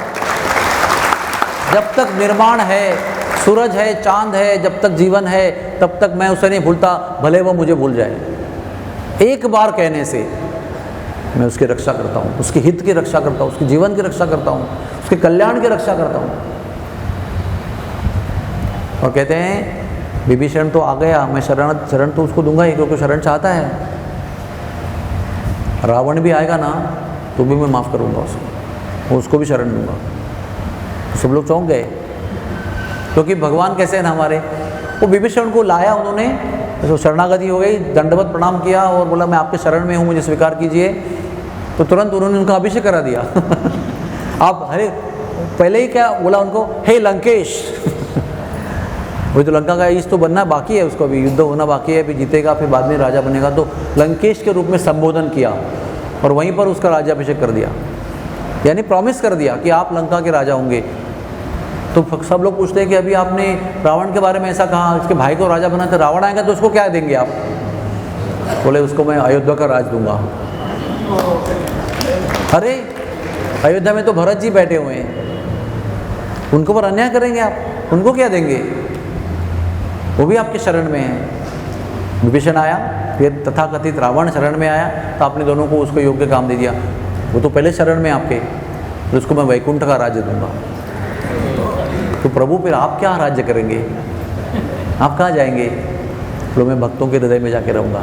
जब तक निर्माण है, सूरज है, चांद है, जब तक जीवन है, तब तक मैं उसे नहीं भूलता, भले वो मुझे भूल जाए। एक बार कहने से मैं उसकी रक्षा करता हूँ, उसके हित की रक्षा करता हूँ, उसके जीवन की रक्षा करता हूँ, उसके कल्याण की रक्षा करता हूँ। और कहते हैं विभीषण तो आ गया, मैं शरण तो उसको दूंगा ही, क्योंकि शरण चाहता है। रावण भी आएगा ना तो भी मैं माफ़ करूँगा उसको भी शरण दूंगा। तो सब लोग चौंक गए, क्योंकि भगवान कैसे हैं ना हमारे। वो विभीषण को लाया उन्होंने, तो शरणागति हो गई, दंडवत प्रणाम किया और बोला मैं आपके शरण में हूँ, मुझे स्वीकार कीजिए। तो तुरंत उन्होंने उनका अभिषेक करा दिया। आप अरे पहले ही क्या बोला उनको, हे लंकेश। वही तो लंका का ईश तो बनना बाकी है, उसको अभी युद्ध होना बाकी है, अभी जीतेगा, फिर बाद में राजा बनेगा। तो लंकेश के रूप में संबोधन किया और वहीं पर उसका राज्याभिषेक कर दिया, यानी प्रॉमिस कर दिया कि आप लंका के राजा होंगे। तो सब लोग पूछते हैं कि अभी आपने रावण के बारे में ऐसा कहा, इसके भाई को राजा बना, तो रावण आएगा तो उसको क्या देंगे आप? बोले उसको मैं अयोध्या का राज दूंगा। अरे अयोध्या में तो भरत जी बैठे हुए हैं, उनको पर अन्याय करेंगे आप, उनको क्या देंगे? वो भी आपके शरण में है। विभीषण आया, फिर तथाकथित रावण शरण में आया, तो आपने दोनों को उसको योग्य काम दे दिया। वो तो पहले शरण में आपके, तो उसको मैं वैकुंठ का राज्य दूंगा। तो प्रभु फिर आप क्या राज्य करेंगे? आप कहाँ जाएंगे? तो मैं भक्तों के हृदय में जाके रहूँगा।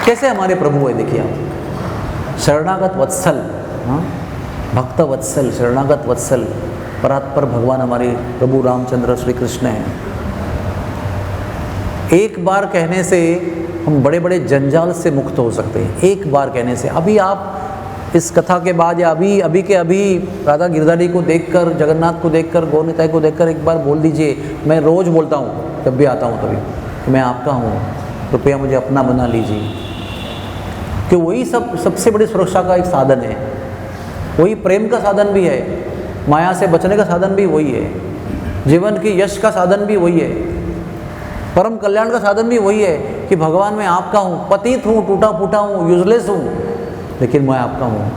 कैसे हमारे प्रभु है, देखिए आप, शरणागत वत्सल, भक्त वत्सल, शरणागत वत्सल, परात्पर भगवान हमारे प्रभु रामचंद्र श्री कृष्ण हैं। एक बार कहने से हम बड़े बड़े जंजाल से मुक्त हो सकते हैं, एक बार कहने से। अभी आप इस कथा के बाद या अभी के अभी राधा गिरधारी को देखकर, जगन्नाथ को देखकर, गौर निताई को देखकर एक बार बोल दीजिए, मैं रोज़ बोलता हूँ जब भी आता हूँ तभी, कि मैं आपका हूँ, कृपया मुझे अपना बना लीजिए। कि वही सबसे बड़ी सुरक्षा का एक साधन है, वही प्रेम का साधन भी है, माया से बचने का साधन भी वही है, जीवन की यश का साधन भी वही है, परम कल्याण का साधन भी वही है कि भगवान मैं आपका हूँ, पतित हूँ, टूटा फूटा हूँ, यूजलेस हूँ, लेकिन मैं आपका हूँ,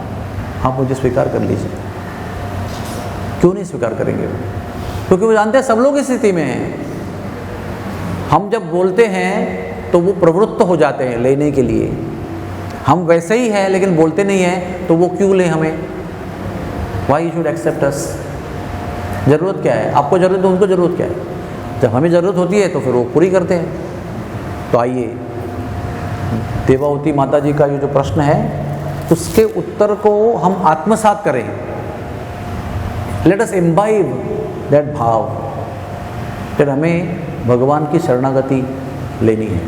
आप मुझे स्वीकार कर लीजिए। क्यों नहीं स्वीकार करेंगे? क्योंकि वो जानते हैं सब लोग इस स्थिति में हैं। हम जब बोलते हैं तो वो प्रवृत्त हो जाते हैं लेने के लिए। हम वैसे ही हैं लेकिन बोलते नहीं हैं, तो वो क्यों ले हमें? वाई यू शुड एक्सेप्ट अस? ज़रूरत क्या है? आपको ज़रूरत है, उनको ज़रूरत क्या है? जब हमें ज़रूरत होती है तो फिर वो पूरी करते हैं। तो आइए, देवावती माता जी का ये जो प्रश्न है उसके उत्तर को हम आत्मसात करें। लेट अस इम्बाइब दैट भाव। फिर हमें भगवान की शरणागति लेनी है।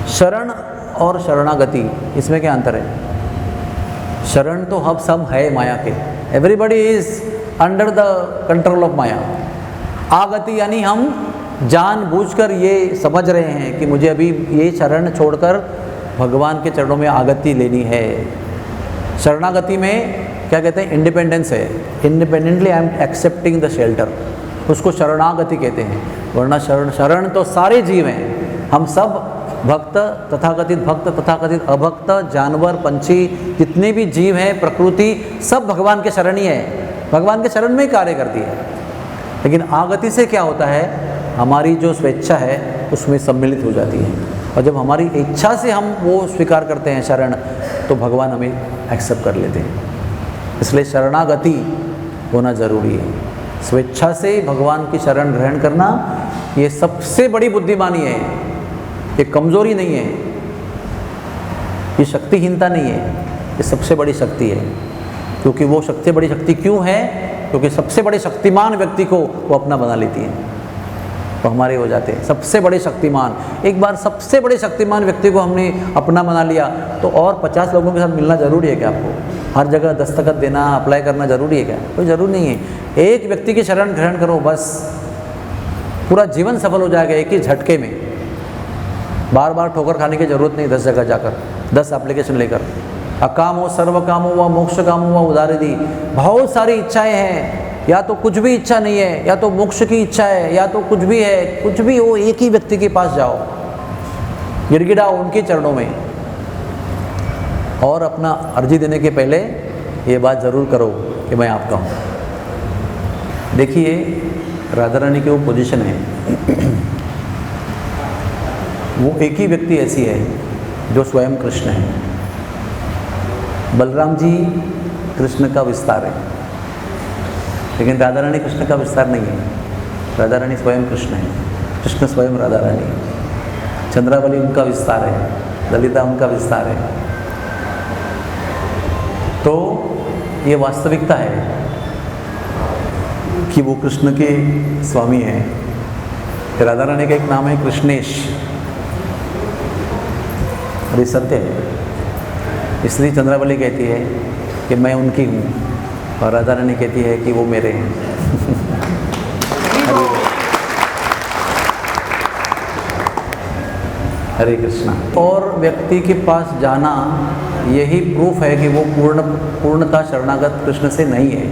शरण और शरणागति, इसमें क्या अंतर है? शरण तो हम सब है माया के, everybody is under the control of maya. आगति यानी हम जानबूझकर ये समझ रहे हैं कि मुझे अभी ये शरण छोड़कर भगवान के चरणों में आगति लेनी है। शरणागति में क्या कहते हैं? इंडिपेंडेंस है, independently I am accepting the shelter, उसको शरणागति कहते हैं। वरना शरण तो सारे जीव हैं, हम सब भक्त, तथाकथित भक्त, तथाकथित अभक्त, जानवर, पंछी, जितने भी जीव हैं, प्रकृति, सब भगवान के शरण ही है, भगवान के शरण में ही कार्य करती है। लेकिन आगति से क्या होता है? हमारी जो स्वेच्छा है उसमें सम्मिलित हो जाती है, और जब हमारी इच्छा से हम वो स्वीकार करते हैं शरण, तो भगवान हमें एक्सेप्ट कर लेते हैं। इसलिए शरणागति होना ज़रूरी है। स्वेच्छा से भगवान की शरण ग्रहण करना ये सबसे बड़ी बुद्धिमानी है, ये कमज़ोरी नहीं है, ये शक्तिहीनता नहीं है, ये सबसे बड़ी शक्ति है। क्योंकि वो सबसे बड़ी शक्ति क्यों है? क्योंकि सबसे बड़े शक्तिमान व्यक्ति को वो अपना बना लेती है, तो हमारे हो जाते हैं सबसे बड़े शक्तिमान। एक बार सबसे बड़े शक्तिमान व्यक्ति को हमने अपना बना लिया, तो और 50 लोगों के साथ मिलना ज़रूरी है क्या? आपको हर जगह दस्तखत देना, अप्लाई करना ज़रूरी है क्या? कोई ज़रूरी नहीं है। एक व्यक्ति की शरण ग्रहण करो, बस पूरा जीवन सफल हो जाएगा एक ही झटके में। बार बार ठोकर खाने की ज़रूरत नहीं, 10 जगह जाकर 10 एप्लीकेशन लेकर। अकामो सर्व कामो व मोक्ष कामो व उदारिदी, बहुत सारी इच्छाएं हैं, या तो कुछ भी इच्छा नहीं है, या तो मोक्ष की इच्छा है, या तो कुछ भी है, कुछ भी हो, एक ही व्यक्ति के पास जाओ, गिड़गिड़ाओ उनके चरणों में, और अपना अर्जी देने के पहले ये बात ज़रूर करो कि मैं आपका हूँ। देखिए राधा रानी की वो पोजीशन है, वो एक ही व्यक्ति ऐसी है जो स्वयं कृष्ण है। बलराम जी कृष्ण का विस्तार है, लेकिन राधा रानी कृष्ण का विस्तार नहीं है। राधा रानी स्वयं कृष्ण है, कृष्ण स्वयं राधा रानी है। चंद्रावली उनका विस्तार है, ललिता उनका विस्तार है। तो ये वास्तविकता है कि वो कृष्ण के स्वामी हैं। राधा रानी का एक नाम है कृष्णेश, और ये सत्य है। इसलिए चंद्रावली कहती है कि मैं उनकी हूँ, और राधा रानी कहती है कि वो मेरे हैं। हरे कृष्णा। और व्यक्ति के पास जाना यही प्रूफ है कि वो पूर्णता शरणागत कृष्ण से नहीं है।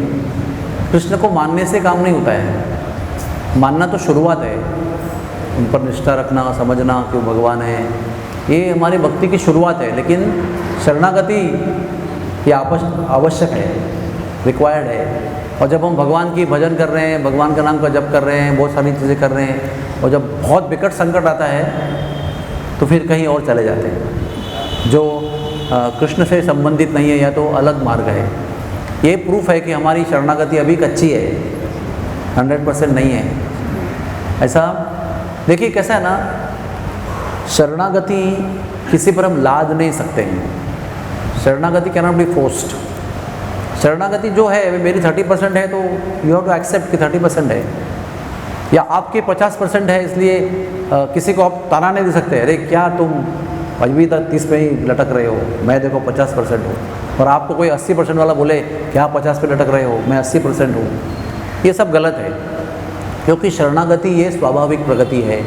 कृष्ण को मानने से काम नहीं होता है, मानना तो शुरुआत है, उन पर निष्ठा रखना, समझना कि वो भगवान है, ये हमारी भक्ति की शुरुआत है। लेकिन शरणागति ये आवश्यक है, रिक्वायर्ड है। और जब हम भगवान की भजन कर रहे हैं, भगवान का नाम का जप कर रहे हैं, बहुत सारी चीज़ें कर रहे हैं, और जब बहुत विकट संकट आता है तो फिर कहीं और चले जाते हैं, जो कृष्ण से संबंधित नहीं है, या तो अलग मार्ग है। ये प्रूफ है कि हमारी शरणागति अभी कच्ची है, 100% नहीं है। ऐसा देखिए कैसा है ना, शरणागति किसी पर हम लाद नहीं सकते हैं। शरणागति कैन नॉट बी फोर्स्ड। शरणागति जो है मेरी 30% है, तो यू हैव टू एक्सेप्ट कि 30% है, या आपके 50% है, इसलिए किसी को आप ताना नहीं दे सकते, अरे क्या तुम अभी तक 30 पे ही लटक रहे हो, मैं देखो 50% हूँ। और आपको कोई 80% वाला बोले क्या 50 पे लटक रहे हो, मैं 80% हूँ, ये सब गलत है। क्योंकि शरणागति ये स्वाभाविक प्रगति है,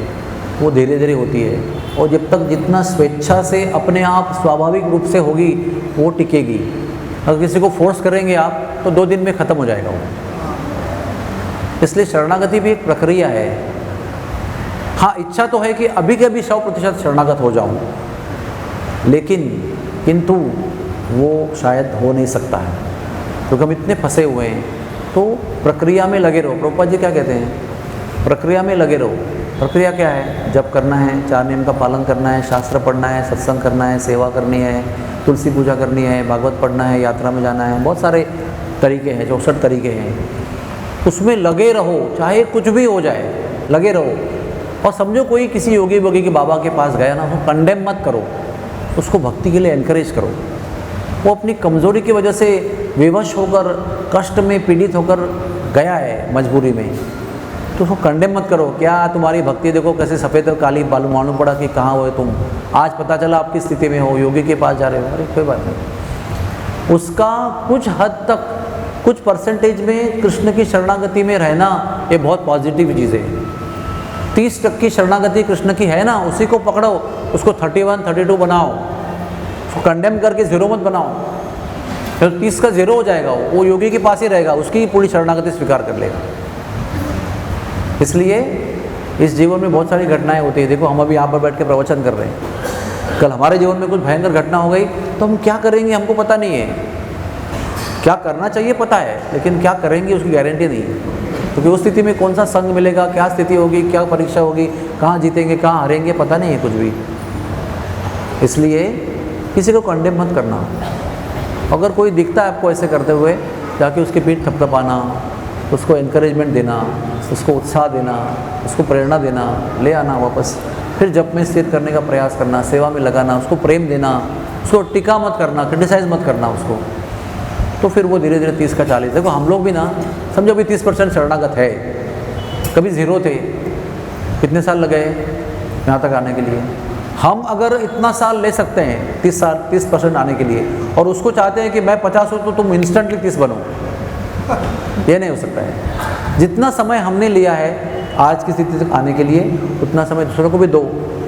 वो धीरे धीरे होती है, और जब तक जितना स्वेच्छा से अपने आप स्वाभाविक रूप से होगी वो टिकेगी। अगर किसी को फोर्स करेंगे आप तो 2 दिन में ख़त्म हो जाएगा वो। इसलिए शरणागति भी एक प्रक्रिया है। हाँ, इच्छा तो है कि अभी के अभी 100% शरणागत हो जाऊं, लेकिन किंतु वो शायद हो नहीं सकता है, क्योंकि हम इतने फंसे हुए हैं। तो प्रक्रिया में लगे रहो। प्रभुपाद जी क्या कहते हैं, प्रक्रिया में लगे रहो। प्रक्रिया क्या है, जप करना है, 4 नियम का पालन करना है, शास्त्र पढ़ना है, सत्संग करना है, सेवा करनी है, तुलसी पूजा करनी है, भागवत पढ़ना है, यात्रा में जाना है, बहुत सारे तरीके हैं, 64 तरीके हैं। उसमें लगे रहो, चाहे कुछ भी हो जाए, लगे रहो। और समझो कोई किसी योगी वोगी के बाबा के पास गया ना, उसको कंडेम मत करो, उसको भक्ति के लिए एनकरेज करो। वो अपनी कमज़ोरी की वजह से विवश होकर, कष्ट में पीड़ित होकर गया है मजबूरी में, तो उसको कंडेम मत करो। क्या तुम्हारी भक्ति देखो कैसे सफ़ेद और काली मालूम पड़ा कि कहाँ हो तुम, आज पता चला आपकी स्थिति में हो, योगी के पास जा रहे हो, अरे कोई बात नहीं। उसका कुछ हद तक, कुछ परसेंटेज में कृष्ण की शरणागति में रहना ये बहुत पॉजिटिव चीज़ है। 30% की शरणागति कृष्ण की है ना, उसी को पकड़ो, उसको 31, 32 बनाओ, उसको कंडेम करके 0 मत बनाओ, फिर 30 का 0 हो जाएगा। वो योगी के पास ही रहेगा, उसकी पूरी शरणागति स्वीकार कर लेगा। इसलिए इस जीवन में बहुत सारी घटनाएं होती है। देखो हम अभी यहाँ पर बैठ के प्रवचन कर रहे हैं, कल हमारे जीवन में कुछ भयंकर घटना हो गई तो हम क्या करेंगे हमको पता नहीं है। क्या करना चाहिए पता है, लेकिन क्या करेंगे उसकी गारंटी नहीं है, क्योंकि उस स्थिति में कौन सा संग मिलेगा, क्या स्थिति होगी, क्या परीक्षा होगी, कहाँ जीतेंगे कहाँ हारेंगे, पता नहीं है कुछ भी। इसलिए किसी को कंडेम मत करना। अगर कोई दिखता है आपको ऐसे करते हुए, जाके उसकी पीठ थपथपाना, उसको एनकरेजमेंट देना, उसको उत्साह देना, उसको प्रेरणा देना, ले आना वापस, फिर जप में स्थिर करने का प्रयास करना, सेवा में लगाना, उसको प्रेम देना, उसको टीका मत करना, क्रिटिसाइज मत करना उसको, तो फिर वो धीरे धीरे 30 का 40। देखो हम लोग भी ना, समझो अभी 30% शरणागत है, कभी 0 थे, कितने साल लगे यहाँ तक आने के लिए। हम अगर इतना साल ले सकते हैं 30% आने के लिए, और उसको चाहते हैं कि मैं 50 हूँ तो तुम इंस्टेंटली 30 बनो, ये नहीं हो सकता है। जितना समय हमने लिया है आज की स्थिति तक आने के लिए, उतना समय दूसरों को भी दो।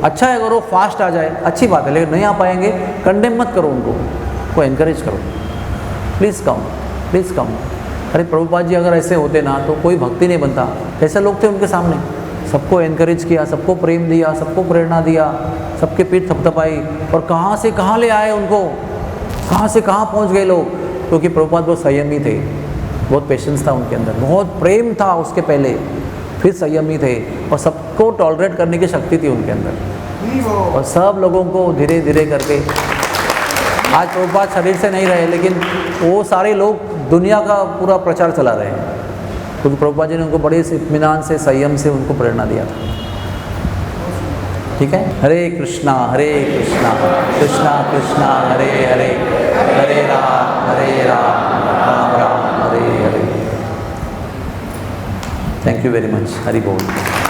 अच्छा है अगर वो फास्ट आ जाए, अच्छी बात है, लेकिन नहीं आ पाएंगे कंडेम मत करो उनको, एनकरेज करो, प्लीज़ कम, प्लीज़ कम। अरे प्रभुपाद जी अगर ऐसे होते ना तो कोई भक्ति नहीं बनता। कैसे लोग थे उनके सामने, सबको एनकरेज किया, सबको प्रेम दिया, सबको प्रेरणा दिया, सबके पीठ थपथपाई, और कहाँ से कहाँ ले आए उनको, कहाँ से कहाँ पहुँच गए लोग। क्योंकि प्रभुपाद बहुत संयमी थे, बहुत पेशेंस था उनके अंदर, बहुत प्रेम था उसके पहले, फिर संयमी थे, और सबको टॉलरेट करने की शक्ति थी उनके अंदर। और सब लोगों को धीरे धीरे करके, आज प्रभुपाद शरीर से नहीं रहे, लेकिन वो सारे लोग दुनिया का पूरा प्रचार चला रहे हैं, क्योंकि प्रभुपाद जी ने उनको बड़े इत्मीनान से, संयम से उनको प्रेरणा दिया था। ठीक है, Hare Krishna Krishna Krishna Hare Hare, Hare Ram Ram Ram Hare Hare. Thank you very much. Hari बोल।